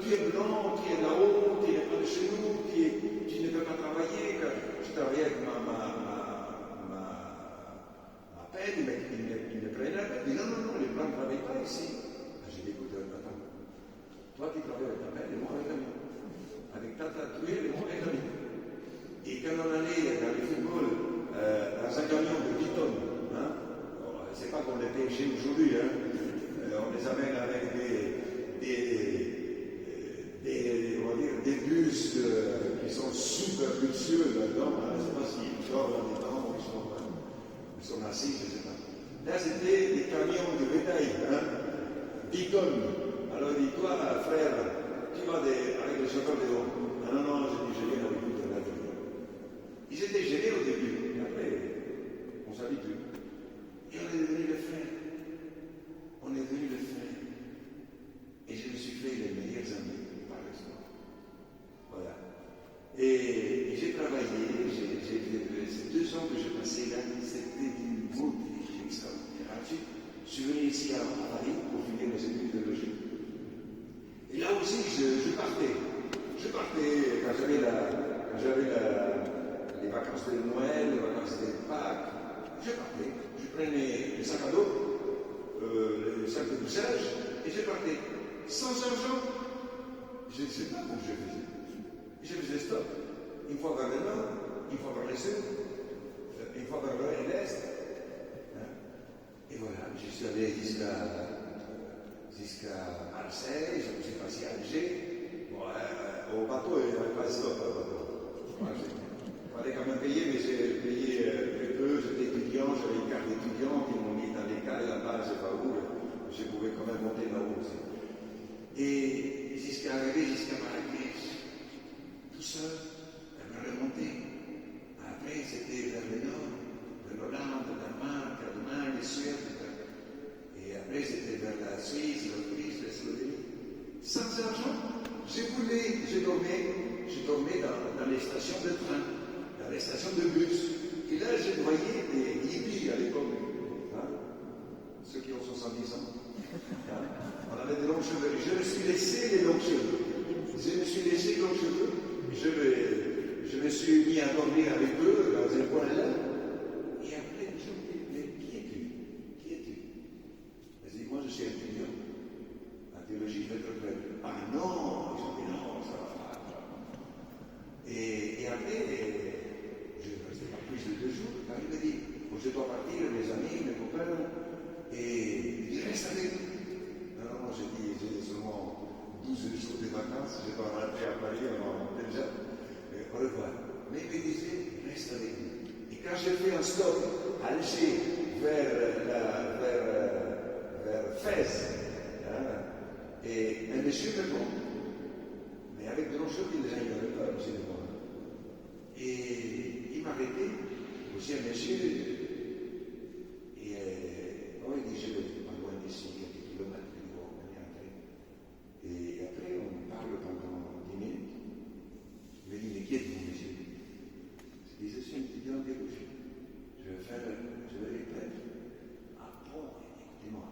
tu es blanc, tu es là-haut, tu n'es pas de chez nous, tu ne peux pas travailler. Quand je travaillais avec ma peine, il me prenait la peine. Il dit non, les blancs ne travaillent pas ici. J'ai dit, écoute, attends, toi tu travailles avec ta peine et moi avec la mienne. Avec ta tatouée et moi avec la mienne. Et quand on allait dans le football, dans un camion de 10 tonnes, c'est pas qu'on les pêchait aujourd'hui, on les amène avec des bus qui sont super luxueux là-dedans. Je ne sais pas s'ils dorment là-dedans ou ils sont assis, je ne sais pas. Là, c'était des camions de bétail, 10 tonnes. Alors il dit, toi, frère, tu vas avec le chauffeur de haut. Non, j'ai dit, je viens avec vous de l'avenir. Ils étaient gênés au début, mais après, on s'habitue. Et on est devenus les frères. On est devenus les frères. Et je me suis fait les meilleurs amis par le soir. Voilà. Et j'ai travaillé, ces 2 ans que j'ai passé là, c'était d'une beauté extraordinaire. Ensuite, je suis venu ici à Paris pour finir mes études de logique. Et là aussi, je partais. Je partais quand j'avais les vacances de Noël, les vacances de Pâques. Je partais. Je prenais le sac à dos, le sac de couchage, et je partais. Sans argent. Je ne sais pas comment je faisais. Je faisais stop. Une fois vers le nord, une fois vers le sud, une fois vers l'est. Et voilà, je suis allé jusqu'à Marseille, je me suis passé à Alger. Bon, au bateau, il n'y avait pas de stop au bateau. Il fallait quand même payer, mais j'ai payé très peu. J'étais étudiant, j'avais une carte d'étudiant qui m'ont mis dans les cailles là-bas, je ne sais pas où. Je pouvais quand même monter là-haut aussi. Et jusqu'à arriver jusqu'à Marrakech, tout seul, elle m'a remonté. Après, c'était vers le nord, de l'Hollande, de Danemark, l'Allemagne, la Suède, Suisse, l'Autriche, la Slovénie. Sans argent, je dormais dans les stations de train, dans les stations de bus. Et là, je voyais des hippies à l'époque, hein, ceux qui ont 70 ans. Hein, on avait des longs cheveux. Je me suis laissé les longs cheveux. Je me suis mis à dormir avec eux dans un coin là. Et après, je me dis, mais qui es-tu? Je dis, moi je suis étudiant en théologie, je vais être prêtre. Ah non, je dis non, ça va pas. Et après, je ne restais pas plus de 2 jours, quand il me dit, bon, je dois partir, mes amis, mes copains, et il reste avec nous. Non, j'ai dit, j'ai seulement 12 jours de vacances, je dois rentrer à Paris avant déjà. Au revoir. Mais il me disait, reste avec nous. Et quand j'ai fait un stop à Alger vers Fès, hein, et un monsieur me prend, mais avec de longs cheveux, il ne rigolait pas, monsieur de moi. Et il m'a arrêté, aussi un monsieur, et il dit, je vais pas loin d'ici, quelques kilomètres, il dit, bon, on est entré. Et après, on parle pendant 10 minutes. Il me dit, mais qui êtes-vous, monsieur? Je dis, je suis un étudiant en théologie. Je vais être prêtre. Ah bon, écoutez-moi,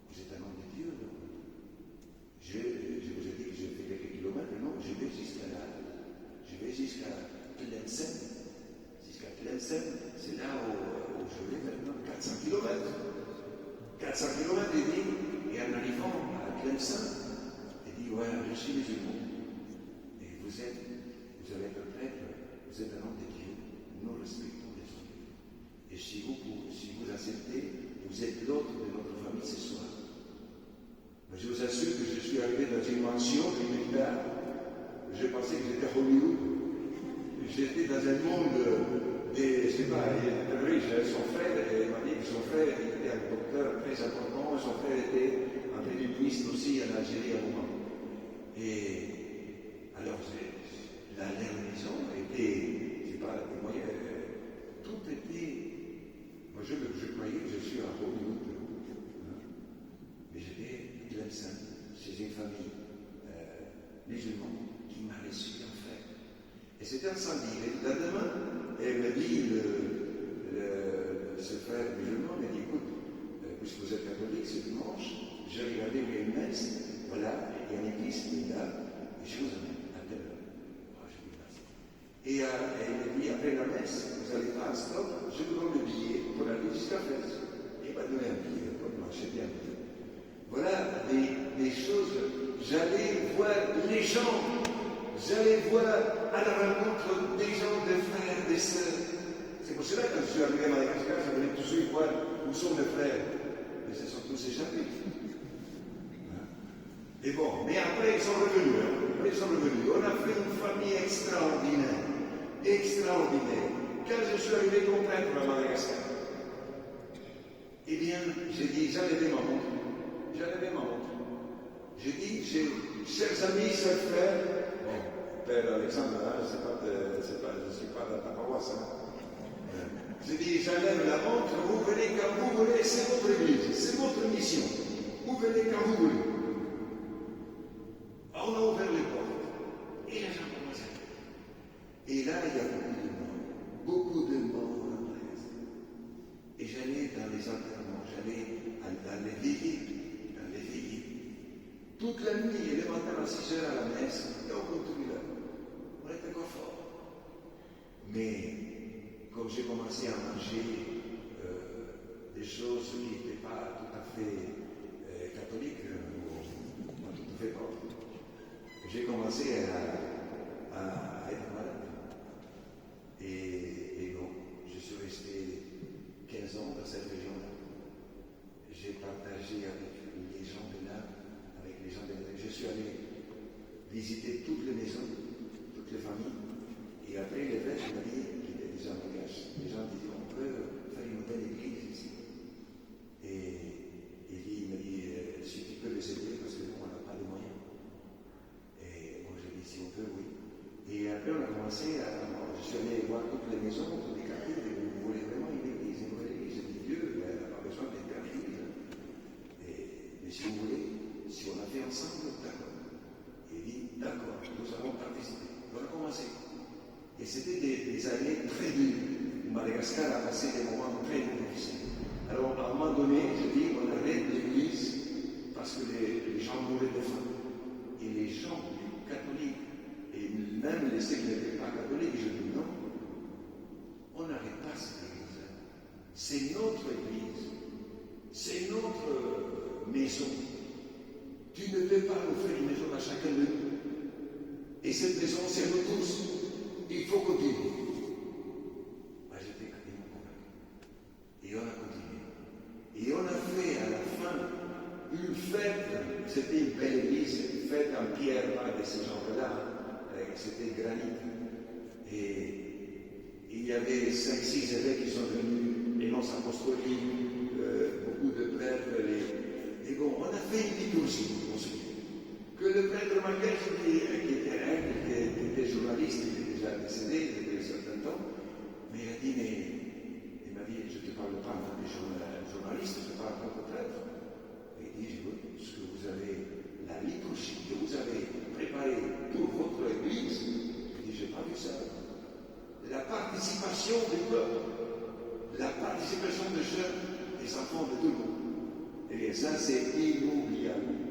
vous êtes un homme de Dieu, non? Je vous ai dit que j'ai fait quelques kilomètres, non, je vais jusqu'à Tlemcen. Jusqu'à Tlemcen, c'est là où je vais maintenant, 400 kilomètres. 400 kilomètres, il dit, et en arrivant à Tlemcen, il dit, ouais, je suis musulman. Et vous allez être prêtre, vous êtes un homme de Dieu, nous respectons les hommes. Et si vous acceptez, vous êtes l'autre de notre famille ce soir. Mais je vous assure que je suis arrivé dans une mansion militaire. Je pensais que j'étais Hollywood. J'étais dans un monde je sais pas, il était riche. Son frère, il m'a dit que son frère était un docteur très important. Son frère était un pédicuriste aussi en Algérie à un moment. Et alors, la maison était, c'est pas des moyens, tout était. Moi, je croyais que je suis à Hollywood, hein, mais j'étais à Tlemcen, chez une famille musulmane qui m'a reçu en fait. Et c'était un samedi. Le lendemain, elle me dit, ce frère musulman me dit, écoute, puisque vous êtes catholique, ce dimanche, j'ai regardé où il y a une messe, voilà, il y a une église qui est là, et je vous amène à telle heure. Oh, je dis merci. Et elle me dit, après la messe, vous allez pas à stop, je vous donne le billet pour aller jusqu'à Fès. Et il m'a donné un billet, pour m'acheter un billet. Voilà des choses. J'allais voir les gens, j'allais voir à la rencontre des gens, des frères, des sœurs. C'est pour cela que quand je suis arrivé à Madagascar, je voulais tout de suite voir où sont mes frères. Mais ce sont tous échappés. Et bon, mais après ils sont revenus. On a fait une famille extraordinaire. Extraordinaire. Quand je suis arrivé comme prêtre à Madagascar, eh bien, j'ai dit, j'enlevais ma montre. J'ai dit, chers amis, chers frères, bon, Père Alexandre, hein, je ne suis pas dans ta paroisse. Hein. J'ai dit, j'enlève la montre, vous venez quand vous voulez, c'est votre église, c'est votre mission. Vous venez quand vous voulez. On a ouvert les portes. Et les gens commencent à venir. Et là, il y a beaucoup de morts en Brest. Et j'allais dans les enterrements, j'allais dans les veillées. Toute la nuit, et le matin à 6 heures à la messe, et on continue là. On est encore fort. Mais comme j'ai commencé à manger des choses qui n'étaient pas tout à fait catholiques, pas tout à fait propres, j'ai commencé à être malade. Et bon, je suis resté 15 ans dans cette région-là. J'ai partagé avec les gens de là, avec les gens de là. Je suis allé visiter toutes les maisons, toutes les familles. Et après, l'évêque m'a dit, qui était déjà malgache, les gens disaient, on peut faire une belle église ici. Et il m'a dit, si tu peux les aider, parce que nous, on n'a pas de moyens. Et moi, j'ai dit, si on peut, oui. Et après, on a commencé je suis allé voir toutes les maisons, toutes les quartiers, et vous voulez vraiment une église, une nouvelle église. J'ai dit, Dieu, elle n'a pas besoin d'être église. Et si Et c'était des années très dures, où Madagascar a passé des moments très difficiles. Alors, à un moment donné, je dis, on arrête l'église parce que les gens mouraient de faim. Et les gens, les catholiques, et même ceux qui n'étaient pas catholiques, je dis non, on n'arrête pas cette église. C'est notre église, c'est notre maison. Tu ne peux pas nous faire une maison à chacun de nous. Et cette maison, c'est nous tous. Il faut continuer. Moi, j'étais quasiment convaincu. Et on a continué. Et on a fait à la fin une fête. C'était une belle église, une fête en pierre, pas de ce genre-là. C'était granit. Et il y avait 5-6 évêques qui sont venus, les nonces apostoliques, beaucoup de prêtres. Et bon, on a fait une liturgie, on se dit. Que le prêtre Marquez, qui était journaliste, il est déjà décédé depuis un certain temps, mais il a dit, il m'a dit, je ne te parle pas en tant que journaliste, je te parle en tant que prêtre. Et il dit, ce que vous avez, la liturgie que vous avez préparée pour votre église, je dis, je n'ai pas vu ça. La participation du peuple, la participation des jeunes, des enfants de tout le monde. Et bien ça, c'est inoubliable.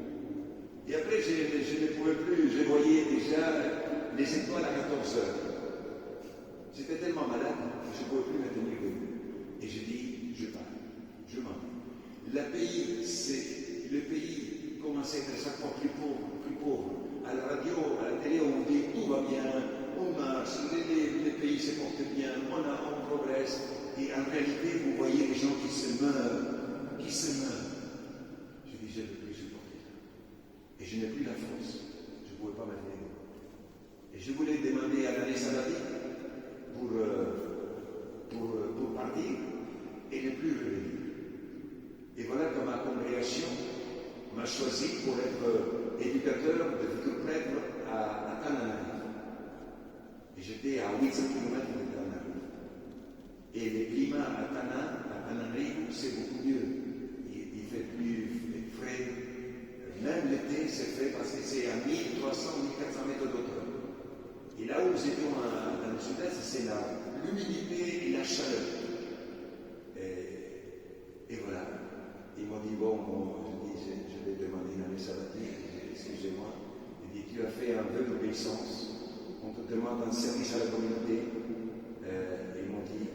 Et après, je ne pouvais plus, je voyais déjà les étoiles à 14 heures. J'étais tellement malade que je ne pouvais plus me tenir debout. Et je dis, je pars, je m'en vais. Le pays commençait à être chaque fois plus pauvre. À la radio, à la télé, on dit tout va bien, on marche, les pays se portent bien, on progresse. Et en réalité, vous voyez les gens qui se meurent. Je dis, je ne peux plus supporter ça. Et je n'ai plus la force. Je ne pouvais pas me tenir. Et je voulais demander à l'année sabbatique pour partir et ne plus revenir. Et voilà que ma congrégation m'a choisi pour être éducateur de futurs prêtres à Tananarive. Et j'étais à 800 km de Tananarive. Et le climat à Tananarive, c'est beaucoup mieux. Il fait plus frais. Même l'été, c'est fait parce que c'est à 1300-1400 mètres d'auteur. Et là où nous étions dans le sud-est, c'est l'humidité et la chaleur. Et voilà. Ils m'ont dit, je vais demander une année sabbatique, excusez-moi. Il dit, tu as fait un vœu d'obéissance, on te demande un service à la communauté. Ils m'ont dit,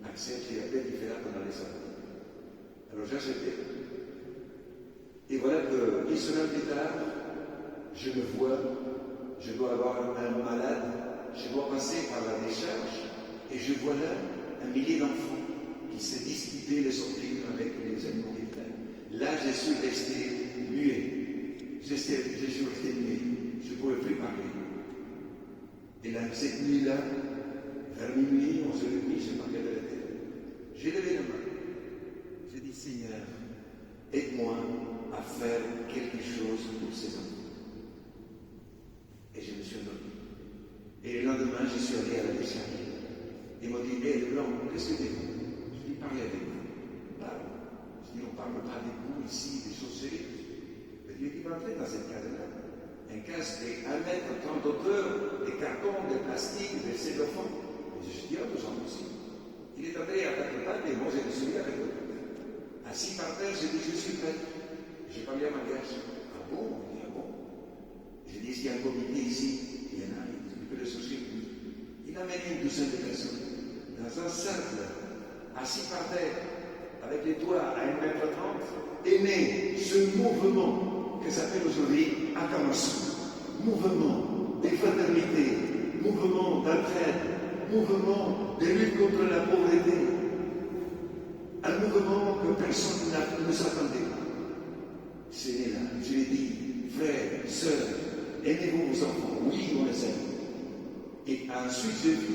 accepte et après tu feras ton année sabbatique. Alors j'ai accepté. Et voilà que 10 semaines plus tard, je me vois, je dois avoir un malade, je dois passer par la décharge, et je vois là un millier d'enfants qui se disputaient les sorties avec les animaux qui traînent. Là, je suis resté muet. Je suis resté muet. Je ne pouvais plus parler. Et là, cette nuit-là, vers minuit, 11h30, je parlais de la tête. J'ai levé la main. J'ai dit, Seigneur, aide-moi à faire quelque chose pour ces enfants. Et je me suis endormi. Et le lendemain, je suis allé à la décharge. Ils m'ont dit, hé, Leblanc, qu'est-ce que tu fais? Je dis, parlez avec vous. Parle. Je dis, on ne parle pas des coups ici, des choses sérieuses. Mais Dieu dit, entrez dans cette case-là. Un casque de 1 mètre 30 hauteur, des cartons, des plastiques, des cellophans. Et je dis, nous en aussi. Il est entré à 4 pattes et moi, je me suis avec eux. Assis par terre, j'ai dit, je suis prêt. J'ai parlé à ma gage. Ah bon? Il dit, ah bon? J'ai dit, s'il y a un comité ici, il y en a, il peut le chercher. Il a mené une douzaine de personnes dans un cercle, assis par terre, avec les toits à 1,30 m, est né ce mouvement que s'appelle aujourd'hui Akamasu. Mouvement de fraternité, mouvement d'entraide, mouvement de lutte contre la pauvreté. Un mouvement que personne ne s'attendait. C'est né là. Je l'ai dit, frères, sœurs, aimez-vous vos enfants. Oui, on les aime. Et ensuite, j'ai vu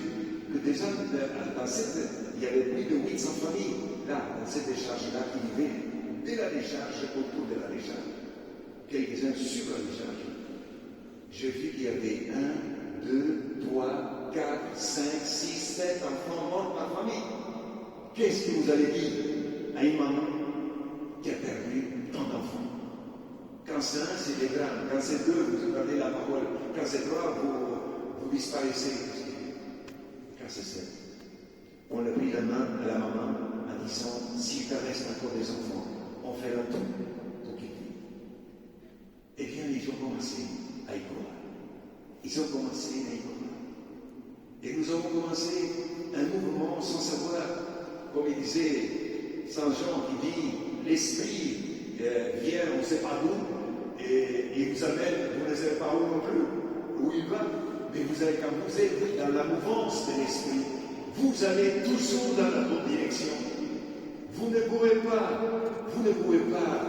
que déjà, il y avait plus de 800 familles, là, dans cette décharge-là, qui vivaient de la décharge, autour de la décharge. Quelques-uns sur la décharge. J'ai vu qu'il y avait 1, 2, 3, 4, 5, 6, 7 enfants morts par famille. Qu'est-ce que vous allez dire à une maman qui a perdu tant d'enfants? Quand c'est un, c'est des grands. Quand c'est deux, vous gardez la parole. Quand c'est trois, vous disparaissez. verset 7. On a pris la main à la maman en disant, s'il te reste encore des enfants, on fera tout pour qu'ils vivent. Eh bien, ils ont commencé à y croire. Ils ont commencé à y croire. Et nous avons commencé un mouvement sans savoir, comme il disait Saint Jean qui dit, l'Esprit vient, on ne sait pas d'où, et il vous amène, vous ne savez pas où non plus, où il va, mais vous allez, quand vous êtes dans la mouvance de l'Esprit, vous allez toujours dans la bonne direction. Vous ne pouvez pas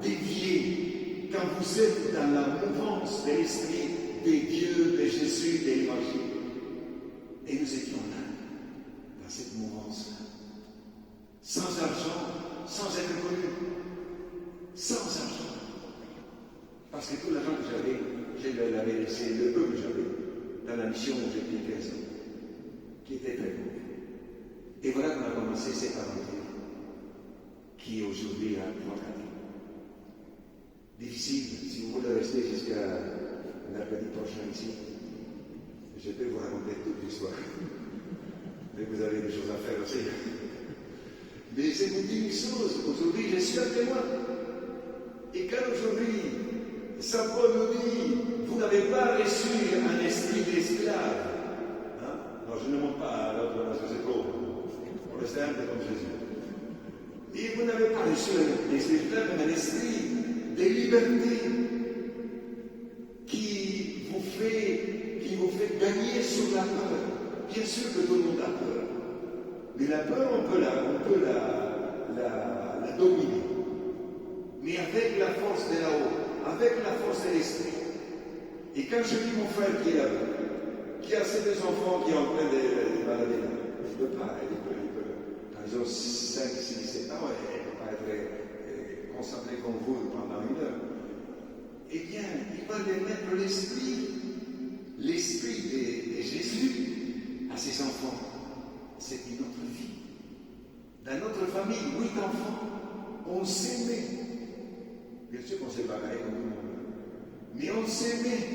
dévier quand vous êtes dans la mouvance de l'Esprit, des dieux, de Jésus, de l'Évangile. Et nous étions là, dans cette mouvance-là, sans argent, sans être connus, sans argent. Parce que tout l'argent que j'avais, je l'avais laissé, le peu que j'avais, dans la mission où j'étais 15 ans, qui était très pauvre. Et voilà qu'on a commencé cette aventure, qui aujourd'hui a 3-4 ans. Difficile, si vous voulez rester jusqu'à mercredi prochain ici, je peux vous raconter toute l'histoire. Mais vous avez des choses à faire aussi. Mais c'est vous dire une chose, aujourd'hui je suis un témoin. Et quand aujourd'hui, Saint Paul nous dit, vous n'avez pas reçu un esprit d'esclave. Hein? Non, je ne montre pas à l'autre parce que c'est trop. On reste humble comme Jésus. Et vous n'avez pas reçu un esprit d'esclave, mais un esprit de liberté qui vous fait gagner sur la peur. Bien sûr que tout le monde a peur. Mais la peur, on peut la dominer. Mais avec la force de là-haut, avec la force de l'esprit. Et quand je vis mon frère qui est là-bas, qui a ses 2 enfants qui sont en train de balader là, il ne peut pas, quand ils ont 5, 6, 7 ans, il ne peut pas être concentré comme vous pendant 1 heure. Eh bien, il va les mettre l'esprit de Jésus à ses enfants. C'est une autre vie. Dans notre famille, 8 enfants, on s'aimait. Bien sûr qu'on s'est bagarré comme tout le monde. Mais on s'aimait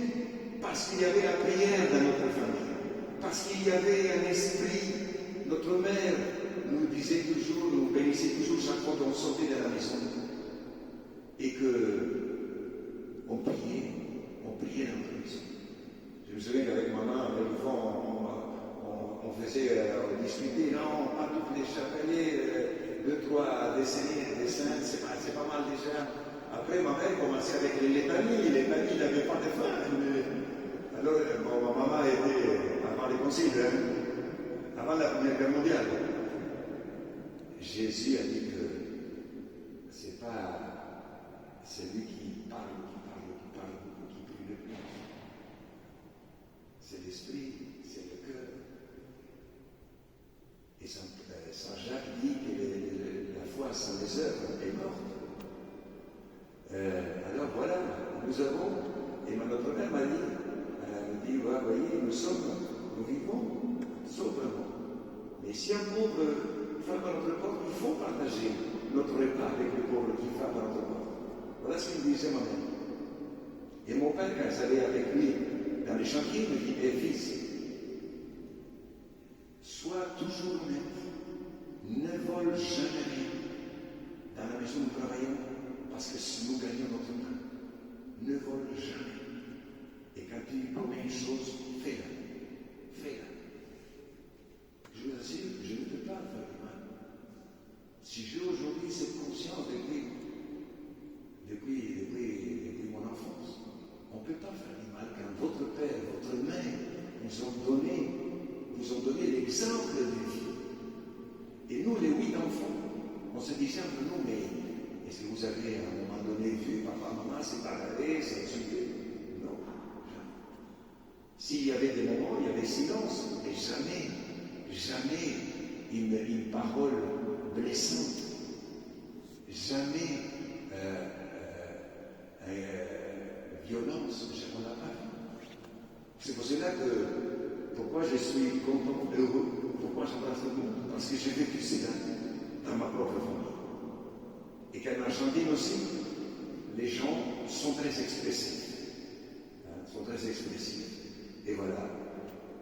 parce qu'il y avait la prière dans notre famille. Parce qu'il y avait un esprit. Notre mère nous disait toujours, nous bénissait toujours chaque fois qu'on sortait de la maison. Et qu'on priait dans notre maison. Je me souviens qu'avec maman, une fois, on faisait discuter, non, pas toutes les chapeliers, 2, 3 décennies, des saints, c'est pas mal déjà. Après, ma mère commençait avec les létanies. Les létanies n'avaient pas de fin. Alors, ma maman était avant les conciles, avant la Première Guerre mondiale. Jésus a dit que c'est pas celui qui parle, qui prie le plus. C'est l'esprit, c'est le cœur. Et Saint Jacques dit que la foi sans les œuvres est morte. Alors voilà, nous avons, et notre mère m'a dit, elle me dit, ouais, voyez, nous vivons sobrement. Mais si un pauvre frappe à notre porte, il faut partager notre repas avec le pauvre qui frappe à notre porte. Voilà ce qu'il disait ma mère. Et mon père, quand j'allais avec lui dans les chantiers, me dit, fils, sois toujours honnête, ne vole jamais rien dans la maison où nous travaillons, parce que si nous gagnons notre pain, ne vole jamais. Et quand tu commets une chose, fais-la. Fais-la. Je vous assure, je ne peux pas faire du mal. Si j'ai aujourd'hui cette conscience depuis mon enfance, on ne peut pas faire du mal quand votre père, votre mère vous ont donné l'exemple de vie. Et nous, les 8 enfants, on se disait entre nous, mais est-ce que vous avez à un moment donné vu papa, maman s'est bagarré, s'est insulté? Non, jamais. S'il y avait des moments, il y avait silence, mais jamais une parole blessante, jamais violence, on n'a pas vu. C'est pour cela que, pourquoi je suis content, heureux, pourquoi j'embrasse le monde, parce que j'ai vécu cela dans ma propre famille. Et qu'à l'Argentine aussi, les gens sont très expressifs. Sont très expressifs. Et voilà,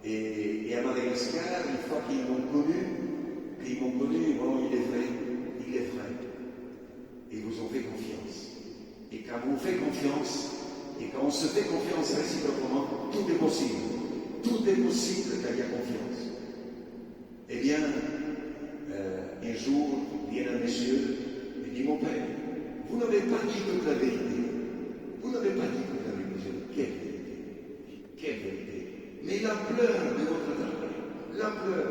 Et à Madagascar, une fois qu'ils m'ont connu, bon, il est vrai. Et ils vous ont fait confiance. Et quand vous faites confiance, et quand on se fait confiance réciproquement, tout est possible. Tout est possible quand il y a confiance. Eh bien, un jour, vient un monsieur et dit, mon père, vous n'avez pas dit toute la vérité. Vous n'avez pas dit toute la vérité. Je dis, quelle vérité? Quelle vérité? Mais l'ampleur de votre travail, l'ampleur.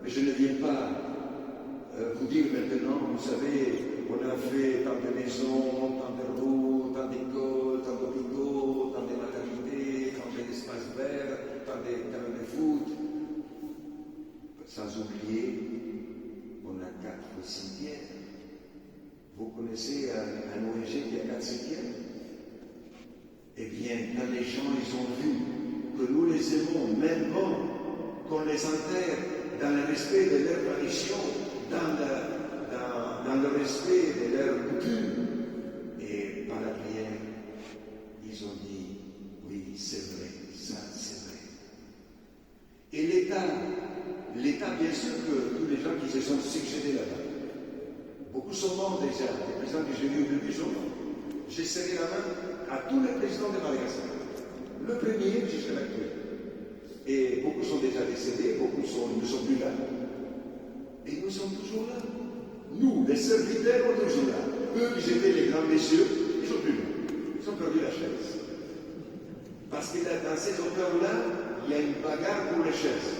Mais je ne viens pas vous dire maintenant, vous savez, on a fait tant de maisons, tant de routes, tant d'écoles, tant d'hôpitaux, tant de maternités, tant d'espaces verts, tant de terrains de foot. Sans oublier, on a 4 cimetières. Vous connaissez un ONG qui a 4 cimetières? Eh bien, quand les gens ils ont vu que nous les aimons, même bon, qu'on les enterre dans le respect de leur tradition, dans le respect de leur coutume, et par la prière, ils ont dit, oui, c'est vrai, ça c'est vrai. Et l'État, bien sûr que tous les gens qui se sont succédés là-bas, beaucoup sont morts déjà, les présidents que j'ai vus au début sont morts. J'ai serré la main à tous les présidents de Madagascar, le premier jusqu'à l'actuel. Et beaucoup sont déjà décédés, beaucoup ne sont plus là. Et nous sommes toujours là. Nous, les serviteurs, sont toujours là. Eux qui étaient les grands messieurs, ils sont plus là. Ils ont perdu la chaise. Parce que là, dans ces hôtels-là, il y a une bagarre pour les chaises.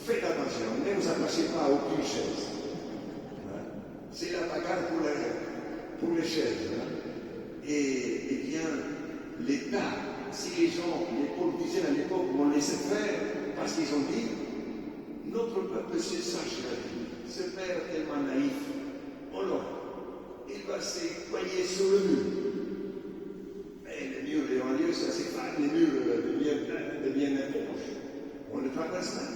Faites attention, ne vous attachez pas à aucune chaise. C'est la bagarre pour les chaises. Et bien, l'État, si les gens, les politiciens à l'époque m'ont laissé faire, parce qu'ils ont dit, notre peuple se sache la vie, ce père tellement naïf, il va se coigner sur le mur. Mais les murs de banlieue, ça c'est pas les murs de bien proches. On ne traverse pas.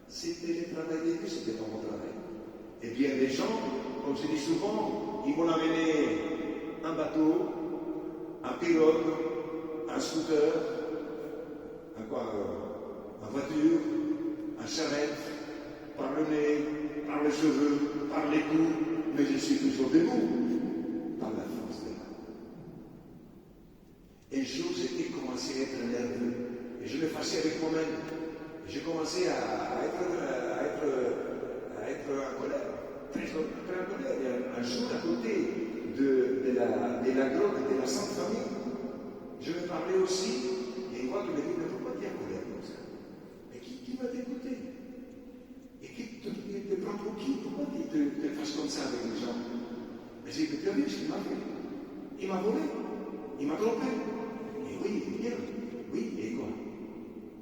C'était le travail de Dieu, c'était pas mon travail. Eh bien, les gens, comme je dis souvent, ils vont amener un bateau, un pirogue, un scooter, en voiture, en charrette, par le nez, par les cheveux, par les coups, mais je suis toujours debout, par la force de l'âme. Un jour, j'ai commencé à être nerveux, et je me fâchais avec moi-même. J'ai commencé à être en colère, très en colère. Et un jour, à côté de la grotte de la Sainte Famille, je me parlais aussi, et une voix qui me dit, mais pourquoi tu es en colère comme ça? Mais qui va t'écouter? Et qui te prend pour qui? Pourquoi tu te fâches comme ça avec les gens? Mais j'ai dit, tu as vu ce qu'il m'a fait? Il m'a volé, il m'a trompé. Et oui, bien, oui, et quoi?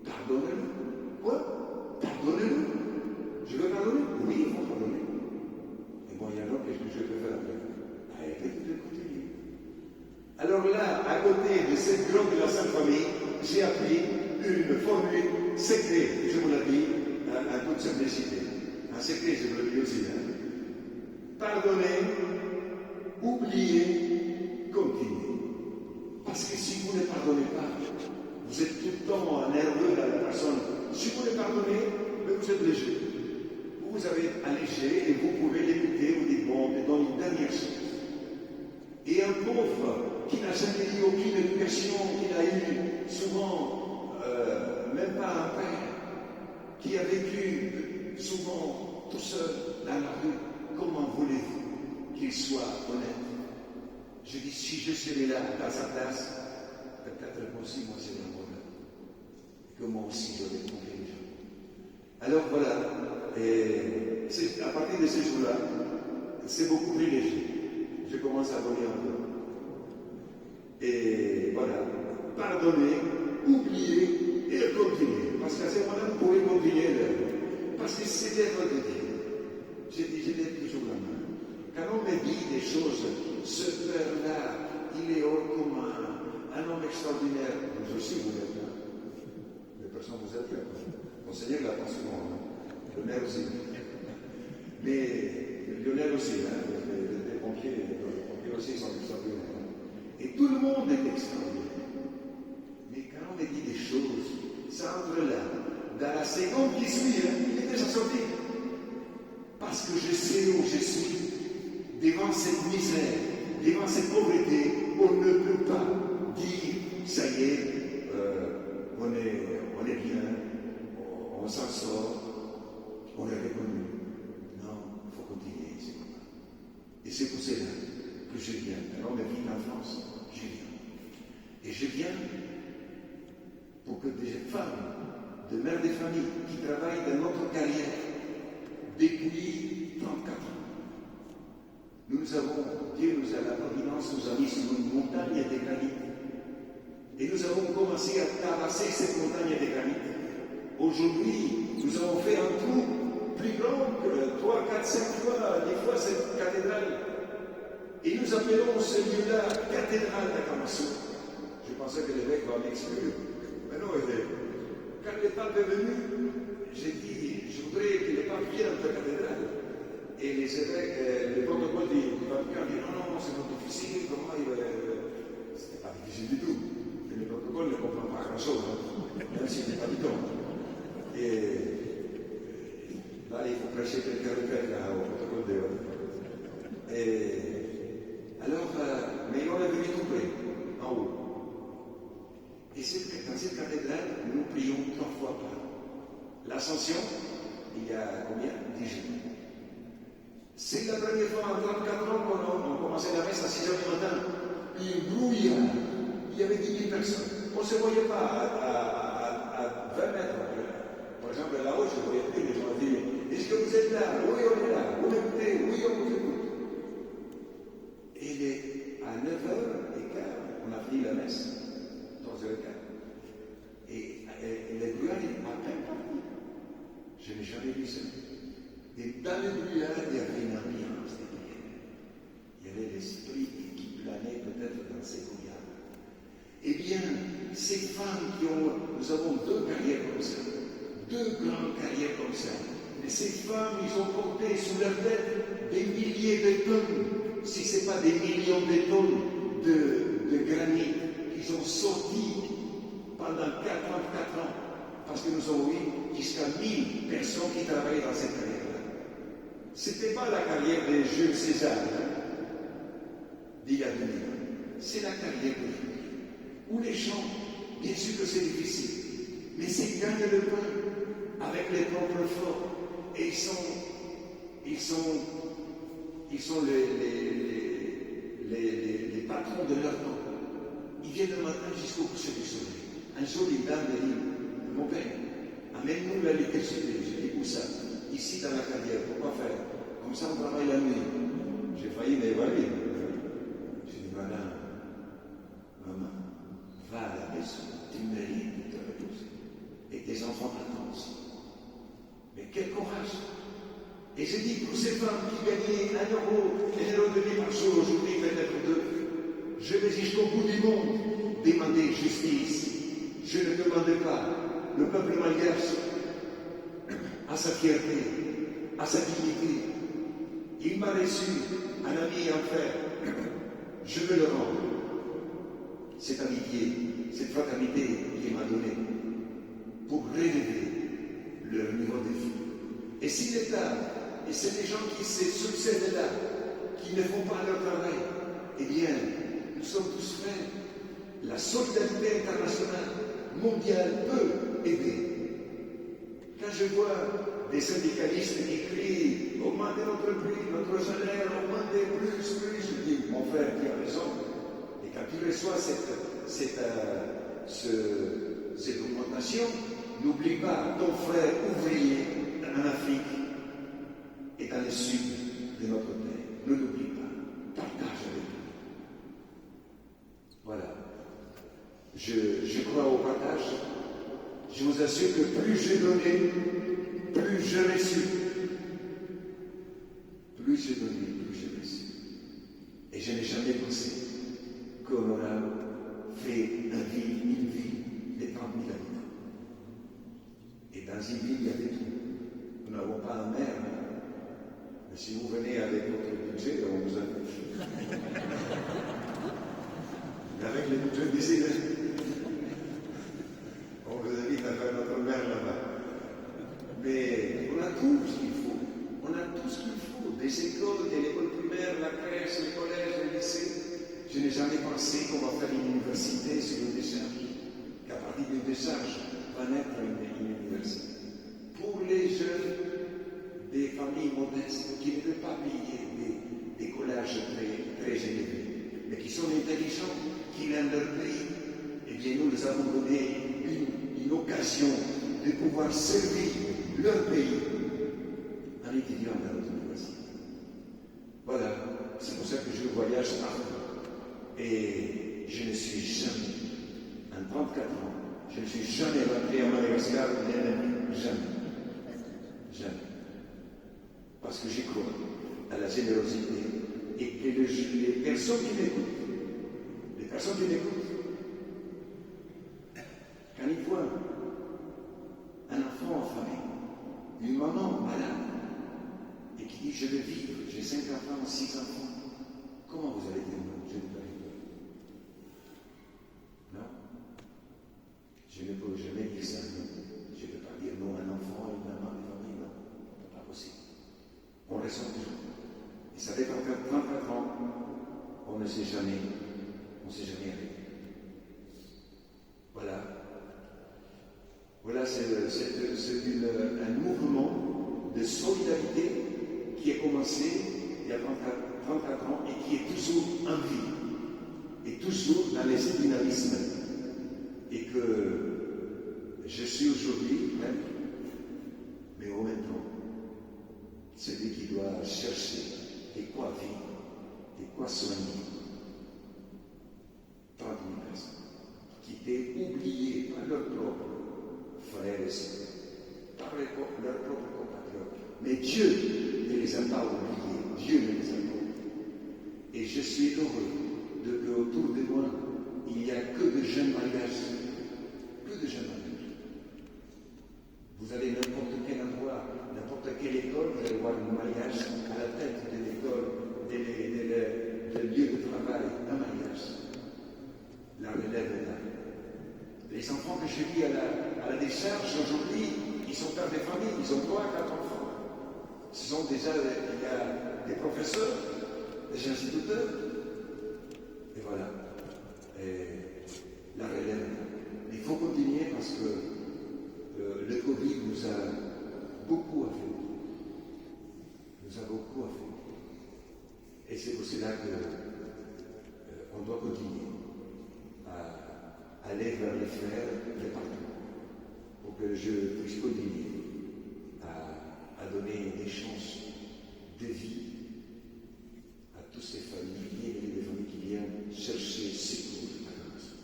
Pardonne-le. Quoi? Pardonnez-le. Je veux pardonner? Oui, il faut pardonner. Et bon, et alors, qu'est-ce que je peux faire après? Écoutez. Alors là, à côté de cette grotte de la Sainte Famille, j'ai appris une formule secrète, je vous l'ai dit, en toute simplicité. Un secret, je vous l'ai dit aussi. Pardonnez, oubliez, continuez. Parce que si vous ne pardonnez pas, vous êtes tout le temps nerveux à la personne. Si vous le pardonnez, vous êtes léger. Vous avez allégé et vous pouvez l'écouter, vous dites, bon, on te donne une dernière chose. Et un pauvre qui n'a jamais eu aucune éducation, qui n'a eu souvent même pas un père, qui a vécu souvent tout seul dans la rue, comment voulez-vous qu'il soit honnête? Je dis, si je serais là, dans sa place, peut-être aussi moi c'est un bonheur. Que moi aussi je vais tromper les gens. Alors voilà, et à partir de ces jours-là, c'est beaucoup plus léger. Je commence à voler un peu. Et voilà, pardonner, oublier et continuer. Parce qu'à ce moment-là, vous pouvez continuer parce que c'est l'œuvre de Dieu. Je l'ai toujours la main. Quand on me dit des choses, ce père-là, il est hors commun, un homme extraordinaire. Vous aussi, vous êtes là. Les personnes, vous êtes là. Monseigneur l'a pas souvent. Lionel aussi. Mais Lionel aussi, les pompiers aussi sont extraordinaires. Et tout le monde est extraordinaire. Mais quand on me dit des choses, ça entre là. Dans la seconde qui suit, il est déjà sorti. Parce que je sais où je suis. Devant cette misère, devant cette pauvreté, on ne peut pas dire, ça y est, on est bien, on s'en sort, on est reconnu. Non, il faut continuer, c'est comme ça. Et c'est pour cela que je viens. Alors, ma vie en France, je viens. Et je viens pour que des femmes, de mères de famille, qui travaillent dans notre carrière depuis 34 ans, Dieu nous a la providence, nous a mis sur une montagne de granit. Et nous avons commencé à tabasser cette montagne de granit. Aujourd'hui, nous avons fait un trou plus grand que 3, 4, 5 fois, des fois cette cathédrale. Et nous appelons ce lieu-là cathédrale d'Akamasu. Je pensais que l'évêque va m'exclure. Mais non, quand le pape est venu, j'ai dit, je voudrais que le pape vienne de la cathédrale. Et les évêques, le protocole du Vatican dit non, c'est pas difficile, comment il va. C'était pas difficile du tout. Et le protocole ne comprend pas grand-chose, même s'il n'est pas du tout. Et là, il faut prêcher quelques requêtes au protocole de Vatican. Et alors, mais on est venu tout près, en haut. Et dans cette cathédrale, nous prions 3 fois par an. L'Ascension, il y a combien? 10 jours. C'est la première fois en 34 ans qu'on commençait la messe à 6 h du matin. Il brouillard. Il y avait 10 000 personnes. On ne se voyait pas à 20 mètres. Par exemple, là-haut, je ne voyais plus. Les gens disaient, est-ce que vous êtes là? Oui, on est là. Vous m'écoutez? Oui, on vous écoute. Et à 9h15, on a fini la messe. 11h15. Et les brouillards étaient à peine partis. Je n'ai jamais vu ça. Et dans le brouillard, il y avait une ambiance de prière. Il y avait l'esprit qui planait peut-être dans ces brouillards. Eh bien, ces femmes nous avons 2 carrières comme ça, 2 grandes carrières comme ça. Et ces femmes, ils ont porté sous leur tête des milliers de tonnes, si ce n'est pas des millions de tonnes de granit qu'ils ont sortis pendant 44 ans. Parce que nous avons eu jusqu'à 1000 personnes qui travaillaient dans cette carrière-là. Ce n'était pas la carrière de Jules César, d'il y a 2000 ans. C'est la carrière d'aujourd'hui. Où les gens, bien sûr que c'est difficile, mais c'est gagner le pain avec les propres forces. Et ils sont les patrons de leur temps. Ils viennent le matin jusqu'au coucher du soleil. Un jour, une dame me dit, mon père, amène-nous l'électricité. Je dis, où ça? Ici dans la carrière, pourquoi faire? Comme ça on travaille la nuit. J'ai failli m'évaluer. J'ai dit, madame, maman, va à la maison, tu mérites de te reposer. Et tes enfants t'attendent. Mais quel courage! Et j'ai dit, pour ces femmes qui gagnaient 1 euro et 1,5 € par jour, aujourd'hui peut-être 2, je vais jusqu'au bout du monde demander justice. Je ne demande pas le peuple malgache à sa fierté, à sa dignité. Il m'a reçu un ami en fer. Je veux le rendre. Cette amitié, cette fraternité qu'il m'a donnée pour relever leur niveau de vie. Et si l'État, et c'est les gens qui se succèdent là, qui ne font pas leur travail, eh bien, nous sommes tous frères. La solidarité internationale, mondiale peut aider. Quand je vois des syndicalistes qui crient « augmentez notre prix, notre salaire, augmentez plus, », je dis « mon frère, tu as raison ». Et quand tu reçois cette augmentation, n'oublie pas ton frère ouvrier en Afrique et dans le sud de notre terre. Ne l'oublie pas. Partage avec lui. Voilà. Je crois au partage. Je vous assure que plus j'ai donné, plus j'ai reçu. Plus j'ai donné, plus j'ai reçu. Et je n'ai jamais pensé qu'on aura fait une vie de 30 000 habitants. Et dans une ville, il y avait tout. Nous n'avons pas un maire. Mais si vous venez avec votre budget, on vous a avec les budgets d'ici, on vous invite à faire pensé qu'on va faire une université sur une décharge, qu'à partir d'une décharge va naître une université. Pour les jeunes des familles modestes qui ne peuvent pas payer des collages très généreux, mais qui sont intelligents, qui aiment leur pays, eh bien nous leur avons donné une occasion de pouvoir servir leur pays en étudiant dans notre université. Voilà, c'est pour ça que je voyage partout. Et je ne suis jamais, en 34 ans, je ne suis jamais rentré à Madagascar, jamais. Jamais. Parce que j'y crois à la générosité et que les personnes qui m'écoutent, quand ils voient un enfant affamé, une maman malade, et qui dit je vais vivre, j'ai 5 enfants, 6 enfants, comment vous allez dire non? Je ne peux pas dire non. Je ne peux jamais dire ça, non. Je ne peux pas dire non à un enfant, à une maman, à une famille, non. Ce n'est pas possible. On ressent toujours. Et ça fait 34 ans, on ne sait jamais arrêter. Voilà. Voilà, c'est un mouvement de solidarité qui a commencé il y a 34 ans et qui est toujours en vie, et toujours dans les dynamismes. Et que je suis aujourd'hui, mais en même temps, celui qui doit chercher de quoi vivre, de quoi soigner 30 000 personnes qui étaient oubliées par leurs propres frères et sœurs, par leurs propres compatriotes. Mais Dieu ne les a pas oubliés, Dieu ne les a pas oubliés. Et je suis heureux qu'autour de moi, il n'y a que de jeunes mariages, que de jeunes mariages. Vous allez n'importe quel endroit, n'importe quelle école, vous allez voir un mariage à la tête de l'école, de lieu de travail, un mariage. La relève est là. Les enfants que je vis à la décharge aujourd'hui, ils sont pères de famille, ils ont 3 à 4 enfants. Ce sont déjà il y a des professeurs, des instituteurs. Et voilà. Et la relève. Il faut continuer parce que le Covid nous a beaucoup affaiblis. Et c'est pour cela qu'on doit continuer à aller vers les frères de partout pour que je puisse continuer à donner des chances de vie à toutes ces familles et les familles qui viennent chercher secours à la maison.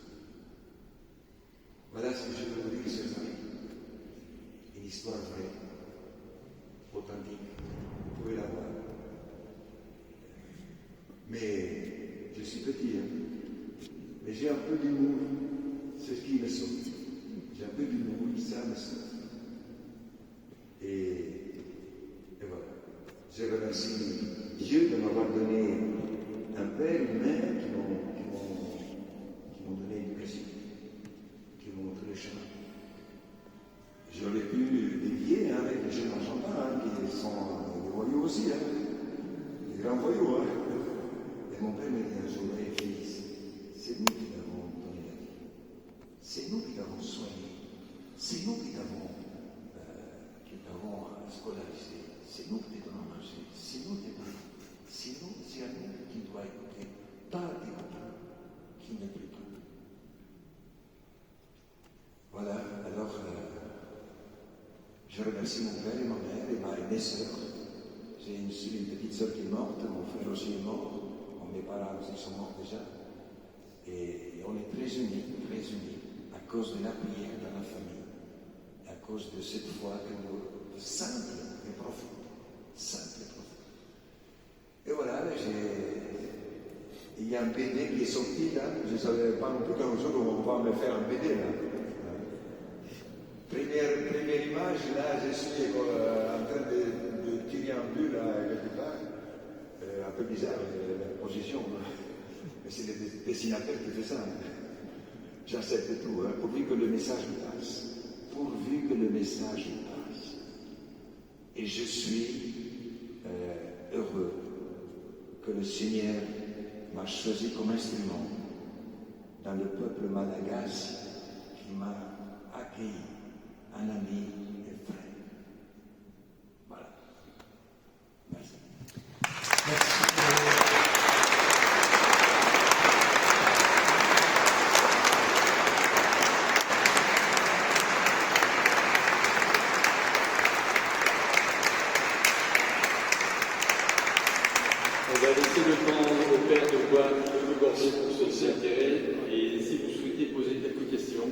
Voilà ce que je peux vous dire, chers amis. Une histoire vraie, authentique, vous pouvez la voir. Mais je suis petit, mais j'ai un peu d'humour, c'est ce qui me sauve. J'ai un peu d'humour, ça me sauve. Et voilà. Je remercie Dieu de m'avoir donné un père, une mère qui m'ont donné l'éducation, qui m'ont montré le chemin. J'aurais pu dévier avec les jeunes argentins qui sont des voyous aussi, des grands voyous. Et mon père m'a dit un jour, fils, c'est nous qui t'avons donné la vie, c'est nous qui t'avons soigné, c'est nous qui t'avons scolarisé, c'est nous qui t'avons mangé, c'est nous qui t'avons. C'est à nous qui doit écouter, pas des copains qui ne plus pas. Voilà, alors je remercie mon père et ma mère et mes sœurs. J'ai une petite sœur qui est morte, mon frère aussi est mort, mes parents aussi sont morts déjà. Et on est très unis à cause de la prière dans la famille, à cause de cette foi que nous, simple et profonde. Et voilà, il y a un BD qui est sorti là, je ne savais pas non plus qu'un jour on va me faire un BD là. Première image, là, je suis en train de tirer un but là, quelque part. Un peu bizarre la position, mais c'est le dessinateur qui fait ça. J'accepte tout, pourvu que le message passe. Et je suis heureux que le Seigneur m'a choisi comme instrument dans le peuple malagasy qui m'a accueilli, un ami et frère. Voilà. Merci. On va laisser le temps au père de boire de gorger pour se intérêt. Et si vous souhaitez poser quelques questions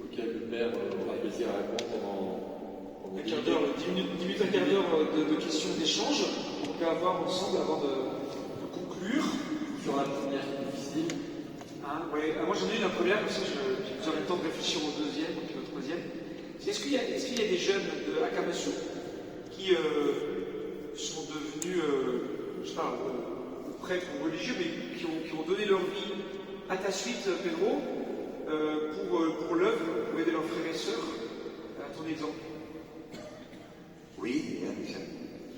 auxquelles le père aura plaisir à répondre pendant Un quart d'heure, 10 minutes, un quart d'heure de questions, d'échanges qu'on peut avoir ensemble avant de conclure. sur la première difficile. Ouais. Moi j'en ai une la première, comme ça vous aurez le temps de réfléchir au deuxième et puis au troisième. Est-ce qu'il y a des jeunes de Akamasu qui sont devenus, je sais pas, prêtres ou religieux, mais qui ont donné leur vie à ta suite, Pedro, pour l'œuvre, pour aider leurs frères et sœurs, à ton exemple? Oui, il y a déjà.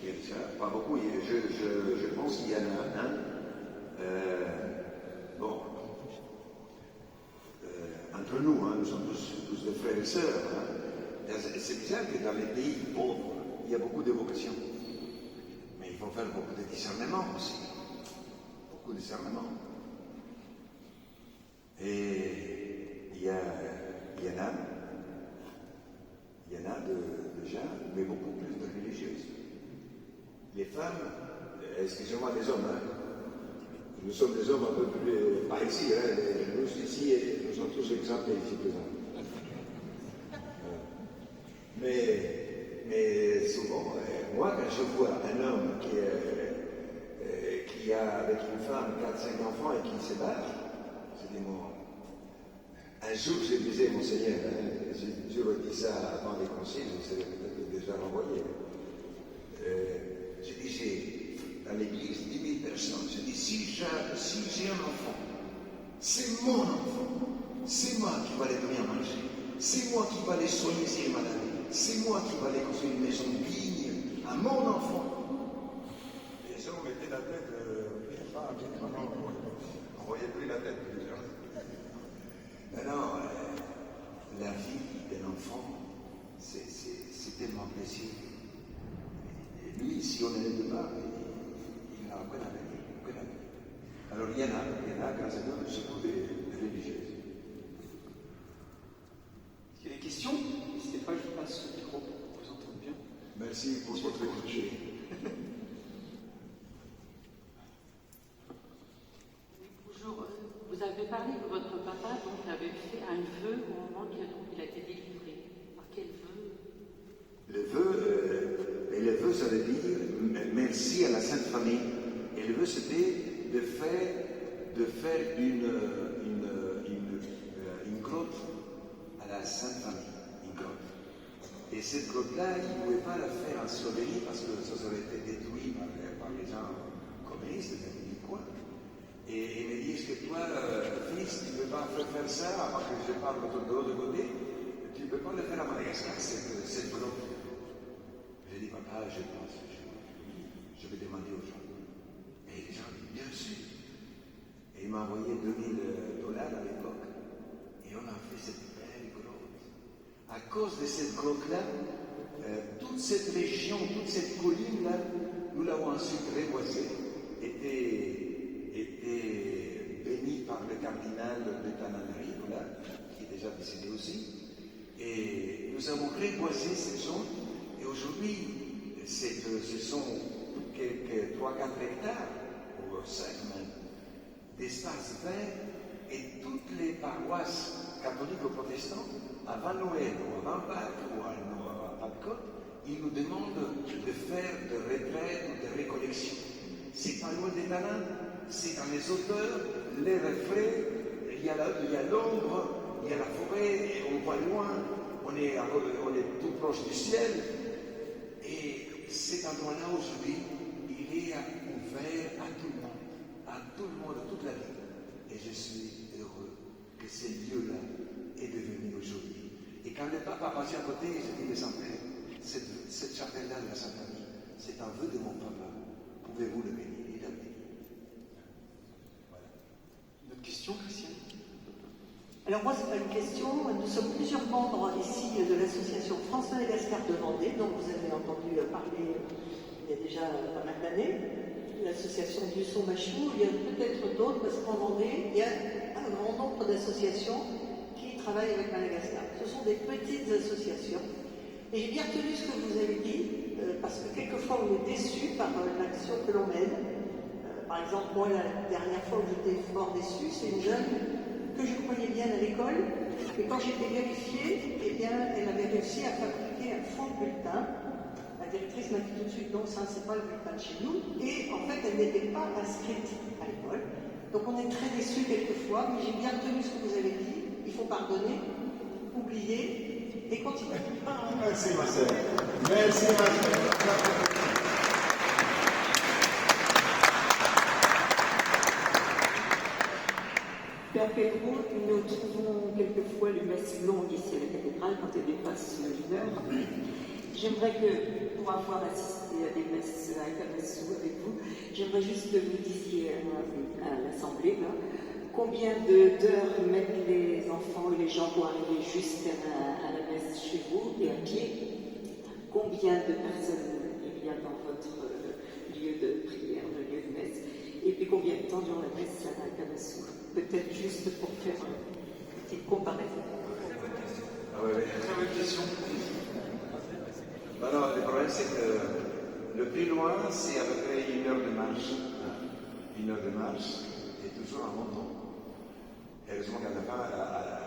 Il y a déjà. Pas beaucoup. Je pense qu'il y en a un. Bon. Entre nous, nous sommes tous des frères et sœurs. C'est bizarre que dans les pays pauvres, il y a beaucoup de vocations. Mais il faut faire beaucoup de discernement aussi. Beaucoup de discernement. Et il y en a de gens, mais beaucoup plus de religieuses. Les femmes, excusez-moi, les hommes, nous sommes des hommes un peu plus, pas ici, nous ici, nous sommes tous exemptés ici présents. Mais souvent, moi, quand je vois un homme qui a avec une femme 4-5 enfants et qui se barre, je dis, un jour, je disais, mon Seigneur, je redis ça avant les conciles, je serais peut-être déjà renvoyé. Je dis, j'ai dans l'église 10 000 personnes, je dis, si j'ai un enfant, c'est mon enfant, c'est moi qui va les donner à manger, c'est moi qui va les soigner si il est malade, c'est moi qui va les construire une maison digne à mon enfant. Les gens mettaient la tête, on ne voyait plus la tête. Non, la vie d'un enfant, c'est tellement précieux. Et lui, si on ne l'aide pas, il n'a aucun avenir. Alors il y en a, grâce à Dieu, surtout des religieuses. Est-ce qu'il y a des questions? N'hésitez pas, je passe le micro pour que vous entendiez bien. Merci pour votre écoute. Bonjour, vous avez parlé que votre papa donc avait fait un vœu au moment qu'il a été délivré. Par quel vœu? Le vœu, ça veut dire merci à la Sainte Famille. Et le vœu, c'était de faire une grotte à la Sainte Famille, une grotte. Et cette grotte-là, il ne pouvait pas la faire en Slovénie parce que ça aurait été détruit par les gens communistes du coin. Et ils me disent que toi, fils, tu ne peux pas faire ça, parce que je parle de l'autre côté, tu ne peux pas le faire à Madagascar, cette grotte. J'ai dit, papa, je pense, je vais demander aux gens. Et les gens disent, bien sûr. Et il m'a envoyé $2000 à l'époque. Et on a fait cette belle grotte. À cause de cette grotte-là, toute cette région, toute cette colline-là, nous l'avons ensuite reboisée, était bénie par le cardinal de Tananarive, qui est déjà décédé aussi. Et nous avons reboisé cette zone. Et aujourd'hui, ce sont quelques 3-4 hectares, ou 5 même, d'espace vert. Et toutes les paroisses catholiques ou protestantes, avant Noël, ou avant Pâques, ou à Pentecôte, ils nous demandent de faire de retraites ou de récollections. C'est pas loin des talents, c'est dans les hauteurs, l'air est frais, il y a l'ombre, il y a la forêt, et on voit loin, on est tout proche du ciel. Et cet endroit-là aujourd'hui, il est ouvert à tout le monde, toute la vie. Et je suis heureux que ce lieu-là est devenu aujourd'hui. Et quand le pape a passé à côté, j'ai dit, les enfants, cette chapelle-là de la Sainte Famille, c'est un vœu de mon papa. Pouvez-vous le bénir? Il a béni. Voilà. Une autre question, Christian? Alors moi, c'est pas une question. Nous sommes plusieurs membres ici de l'association France-Madagascar de Vendée, dont vous avez entendu parler il y a déjà pas mal d'années. L'association du Son-Machou, il y a peut-être d'autres, parce qu'en Vendée, il y a un grand nombre d'associations qui travaillent avec Madagascar. Ce sont des petites associations. Et j'ai bien retenu ce que vous avez dit, parce que quelquefois on est déçu par l'action que l'on mène. Par exemple, moi, la dernière fois où j'étais fort déçue, c'est une jeune que je croyais bien à l'école, et quand j'étais vérifiée, eh bien, elle avait réussi à fabriquer un faux bulletin. La directrice m'a dit tout de suite, non, ça, c'est pas le bulletin de chez nous, et en fait, elle n'était pas inscrite à l'école. Donc on est très déçus quelquefois, mais j'ai bien retenu ce que vous avez dit, il faut pardonner, oublier, et continuer. Merci Marcel. Merci Marcel. Père Pedro, nous trouvons quelquefois les messes longues ici à la cathédrale quand elles dépassent l'1 heure. J'aimerais que, pour avoir assisté à des messes à Akamasu avec vous, j'aimerais juste que vous disiez à l'Assemblée combien d'heures mettent les enfants et les gens pour arriver jusqu'à la messe chez vous et à pied. Combien de personnes il y a dans votre lieu de prière, le lieu de messe, et puis combien de temps dure la messe à Akamasu. Peut-être juste pour faire une petite comparaison. Ah oui, très bonne question. Alors, le problème, c'est que le plus loin, c'est à peu près 1 heure de marche. 1 heure de marche, et toujours en montant. Heureusement qu'à la fin,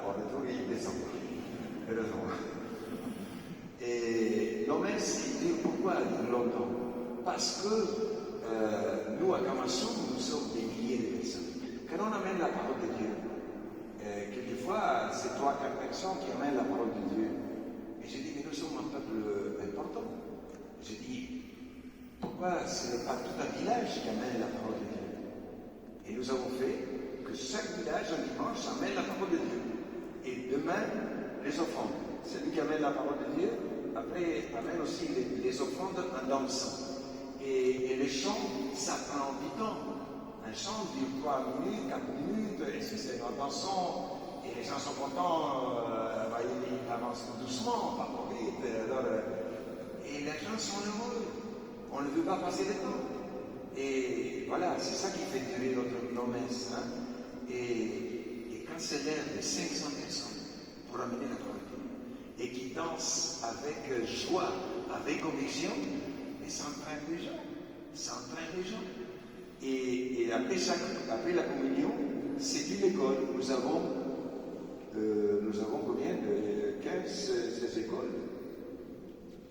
on retrouve, il descend. Heureusement. Et non, mais pourquoi longtemps? Parce que nous, à Akamasu, nous sommes des milliers de personnes. Quand on amène la parole de Dieu, quelquefois, c'est 3-4 personnes qui amènent la parole de Dieu. Et j'ai dit, mais nous sommes un peuple important. J'ai dit, pourquoi ce n'est pas tout un village qui amène la parole de Dieu? Et nous avons fait que chaque village, un dimanche, amène la parole de Dieu. Et demain, les offrandes. Celui qui amène la parole de Dieu, après, amène aussi les offrandes en dansant. Et les chants, ça prend du temps. Un chant dure 3 minutes, 4 minutes, et si c'est en dansant, et les gens sont contents, ils avancent doucement, pas trop vite. Alors, et les gens sont heureux. On ne veut pas passer le temps. Et voilà, c'est ça qui fait durer nos messes. Hein. Et quand c'est l'heure de 500 personnes pour amener la parole de Dieu, et qui dansent avec joie, avec conviction, et s'entraînent les gens. S'entraînent les gens. Et après la communion, c'est une école. Nous avons combien de 16 écoles.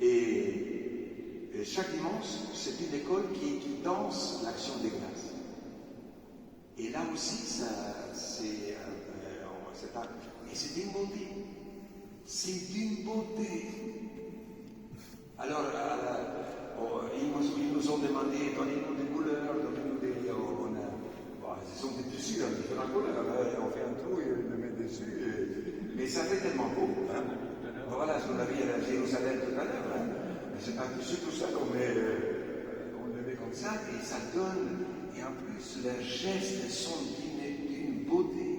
Et chaque dimanche, c'est une école qui danse l'action des grâces. Et là aussi, c'est d'une beauté. C'est d'une beauté. Alors, ils nous ont demandé, donnez-nous des couleurs, donnez-nous des... ce sont des tissus en différentes couleurs. On fait un trou et on le met dessus. Mais ça fait tellement beau. Hein. Voilà, ce qu'on a vu à Jérusalem tout à l'heure. Hein. C'est un tissu tout ça qu'on le met comme ça et ça donne. Et en plus, leurs gestes sont d'une beauté,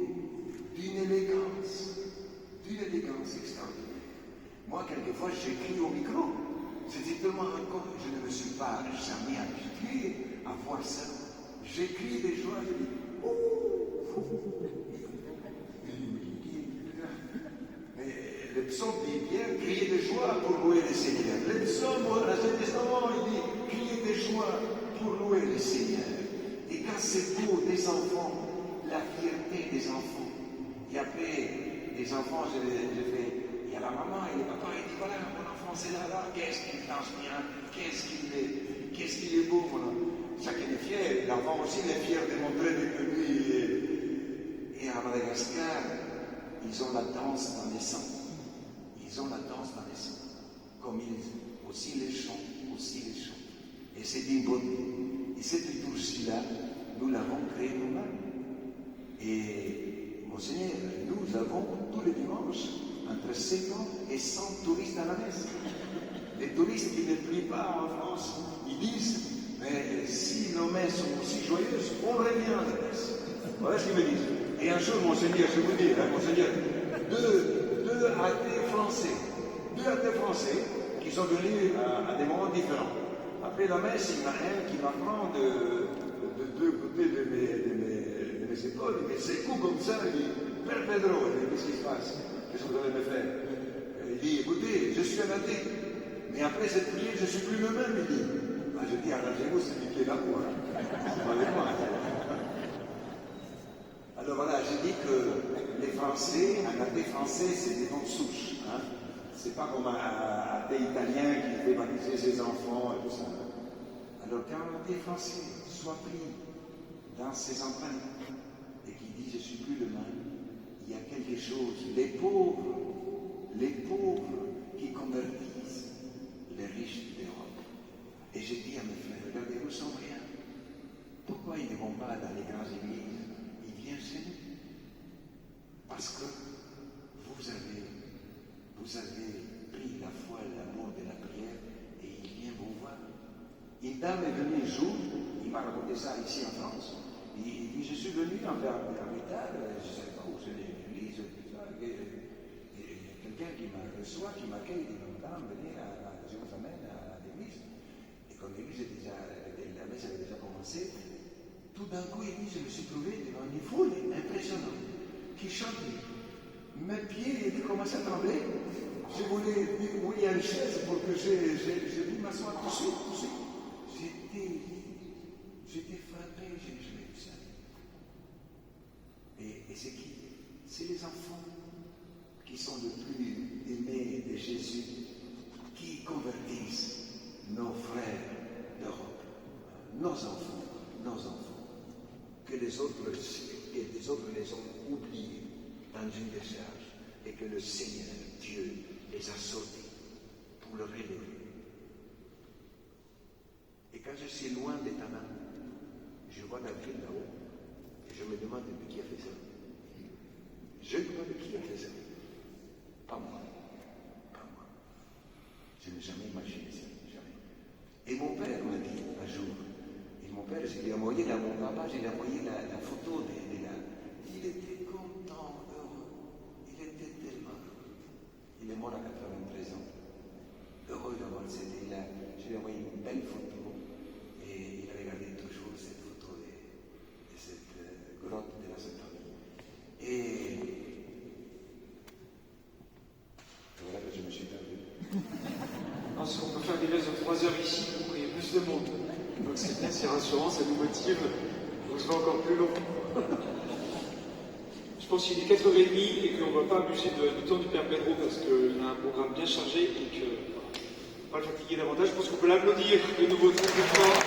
d'une élégance extraordinaire. Moi, quelquefois, j'écris au micro. C'était tellement encore, je ne me suis pas jamais habitué à voir ça. J'écris des joies, je dis, oh! Mais le psaume dit bien, crier de joie pour louer le Seigneur. Le psaume, l'Ancien Testament, il dit, crier de joie pour louer le Seigneur. Et quand c'est beau, des enfants, la fierté des enfants. Et après, les enfants, je fais, il y a la maman et le papa, il dit, voilà, mon enfant, c'est là, qu'est-ce qu'il danse bien, qu'est-ce qu'il est beau, mon enfant. Chacun est fier, l'enfant aussi est fier de montrer que lui. Et à Madagascar, ils ont la danse dans les sangs. Ils ont la danse dans les sangs. Comme aussi les chants. Et c'est une beauté. Et cette liturgie-là, nous l'avons créée nous-mêmes. Et, Monseigneur, nous avons tous les dimanches entre 50 et 100 touristes à la messe. Les touristes qui ne prient pas en France, ils disent, mais si nos mains sont aussi joyeuses, on revient à la messe. Voilà ce qu'ils me disent. Et un jour, Monseigneur, je vous dis, Monseigneur, deux athées français qui sont venus à des moments différents. Après la messe, il y en a un qui m'apprend de deux côtés de mes épaules, il me secoue comme ça, il dit, Père Pedro, qu'est-ce qui se passe? Qu'est-ce que vous allez me faire? Il dit, écoutez, je suis un athée, mais après cette prière, je ne suis plus le même, il dit. Ah, je dis, arrangez-vous, c'est piqué là pour moi. C'est pas avec moi. Alors voilà, j'ai dit que les Français, un athée français, c'est des noms de souche. Hein? C'est pas comme un athée italien qui fait baptiser ses enfants et tout ça. Alors quand un athée français soit pris dans ses empreintes et qui dit je ne suis plus le même, il y a quelque chose. Les pauvres qui convertissent les riches d'Europe. Et j'ai dit à mes frères, regardez, vous sans rien. Pourquoi ils ne vont pas dans les grandes églises? Ils viennent chez nous. Parce que vous avez pris la foi et l'amour de la prière et il vient vous voir. Une dame est venue un jour, il m'a raconté ça ici en France. Il dit, je suis venu en retard, je ne sais pas où c'est l'église, tout ça. Et quelqu'un qui me reçoit, qui m'accueille, dit, madame, venez, je vous amène à l'église. Et comme l'église est déjà, la messe avait déjà commencé, tout d'un coup, il dit, je me suis trouvé devant une foule impressionnante qui chantait. Mes pieds étaient commencé à trembler. Je voulais dire, oui, il y a une chaise pour que j'ai pu m'asseoir tout de suite. J'étais frappé, je l'ai vu ça. Et c'est qui? C'est les enfants qui sont le plus aimés de Jésus, qui convertissent nos frères d'Europe, nos enfants, que les autres les ont oubliés dans une décharge et que le Seigneur, Dieu, les a sautés pour le relever. Et quand je suis loin de Tana, je vois la ville là-haut et je me demande de qui a fait ça. Je me demande qui a fait ça. Pas moi. Je n'ai jamais imaginé ça. Jamais. Et mon père m'a dit un jour, et mon père, je lui ai envoyé à mon papa, je lui ai envoyé la photo de la. Il était content, heureux. Il était tellement heureux. Il est mort à 93 ans. Heureux d'avoir cette là. Je lui ai envoyé une belle photo. Et il avait gardé toujours cette photo de cette grotte de la Sainte-Famille. Et voilà que je me suis perdu. Parce qu'on peut faire des messes de 3 heures ici pour qu'il y ait plus de monde. Donc c'est bien, c'est rassurant, ça nous motive. On se fait encore plus long. Je pense qu'il est 4h30 et qu'on ne va pas abuser du temps du Père Pedro parce qu'il a un programme bien chargé et qu'on ne va pas le fatiguer davantage. Je pense qu'on peut l'applaudir de nouveau très très fort.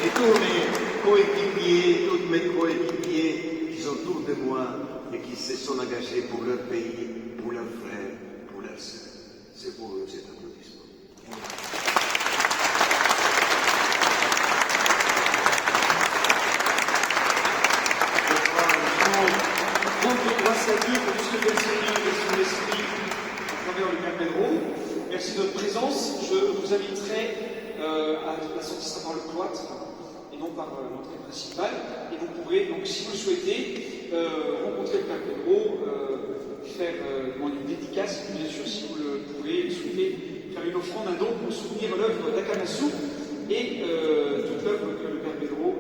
Et tous mes coéquipiers, tous mes coéquipiers qui sont autour de moi et qui se sont engagés pour leur pays, pour leurs frères, pour leurs sœurs. C'est pour eux cet applaudissement. Grâce à Dieu pour tout ce que fait le Seigneur et son esprit à travers le Père Pedro. Merci de votre présence. Je vous inviterai à la sortie sera par le cloître et non par l'entrée principale. Et vous pourrez, donc, si vous le souhaitez, rencontrer le Père Pedro, faire une dédicace, bien sûr, si vous le pouvez, le souhaitez, faire une offrande, un don pour soutenir l'œuvre d'Akamasu et toute l'œuvre que le Père Pedro,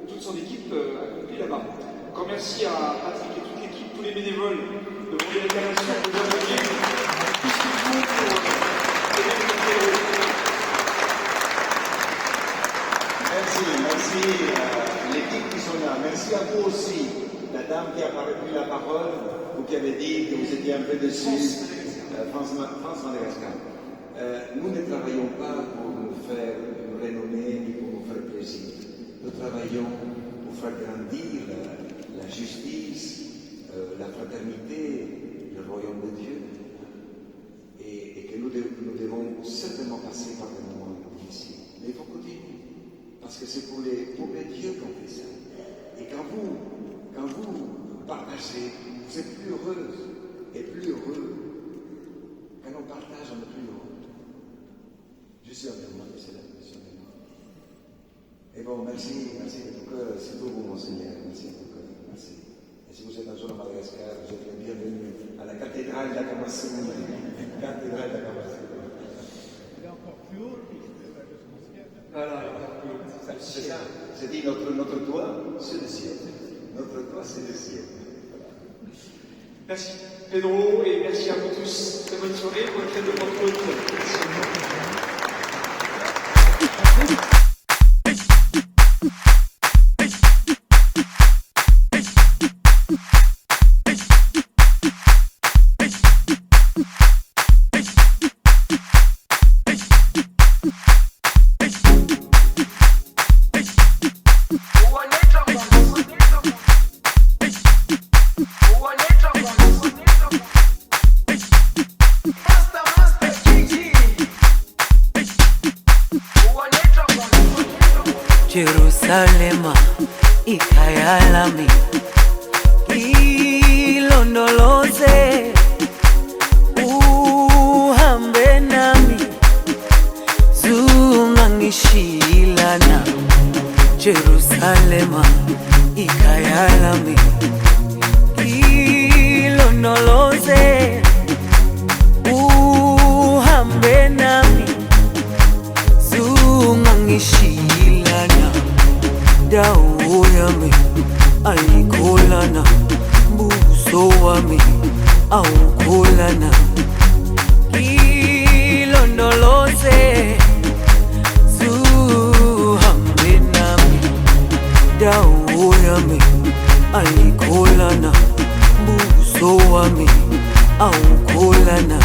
toute son équipe accomplit là-bas. Encore merci à Patrick et toute l'équipe, tous les bénévoles de Mondial Incarnation, de Jean-Marie, tout ce qu'ils font pour aider le Père Pedro. Merci l'équipe qui sont là. Merci à vous aussi, la dame qui a pris la parole, vous qui avez dit que vous étiez un peu déçus. France Madagascar. Nous ne travaillons pas pour nous faire une renommée ni pour nous faire plaisir. Nous travaillons pour faire grandir la justice, la fraternité, le royaume de Dieu. Et que nous devons certainement passer par des moments difficiles. Mais il faut continuer. Parce que c'est pour les dieux qu'on fait ça. Et quand vous partagez, vous êtes plus heureux et plus heureux partage en le plus haut. Je suis avec moi, je suis là, je suis avec moi. Et bon, merci de tout cœur, c'est pour vous, Monseigneur, merci de tout cœur, merci. Et si vous êtes un jour à Madagascar, vous êtes le bienvenu à la cathédrale d'Akamasu. Cathédrale d'Akamasu. Il est encore plus haut, Voilà, c'est ça. C'est dit notre toit, c'est le ciel. Notre toit, c'est le ciel. Merci Pedro et merci à vous tous. Très bonne soirée, bonne fête de Pentecôte. Jerusalema ikayalami ilondoloze uhambe nami zungangishilana Jerusalema ikayalami ilondoloze uhambe nami zungangishilana dawo yami ayikholana buso wami awukholana ilondoloze zuhambe nami dawo yami ayikholana buso wami awukholana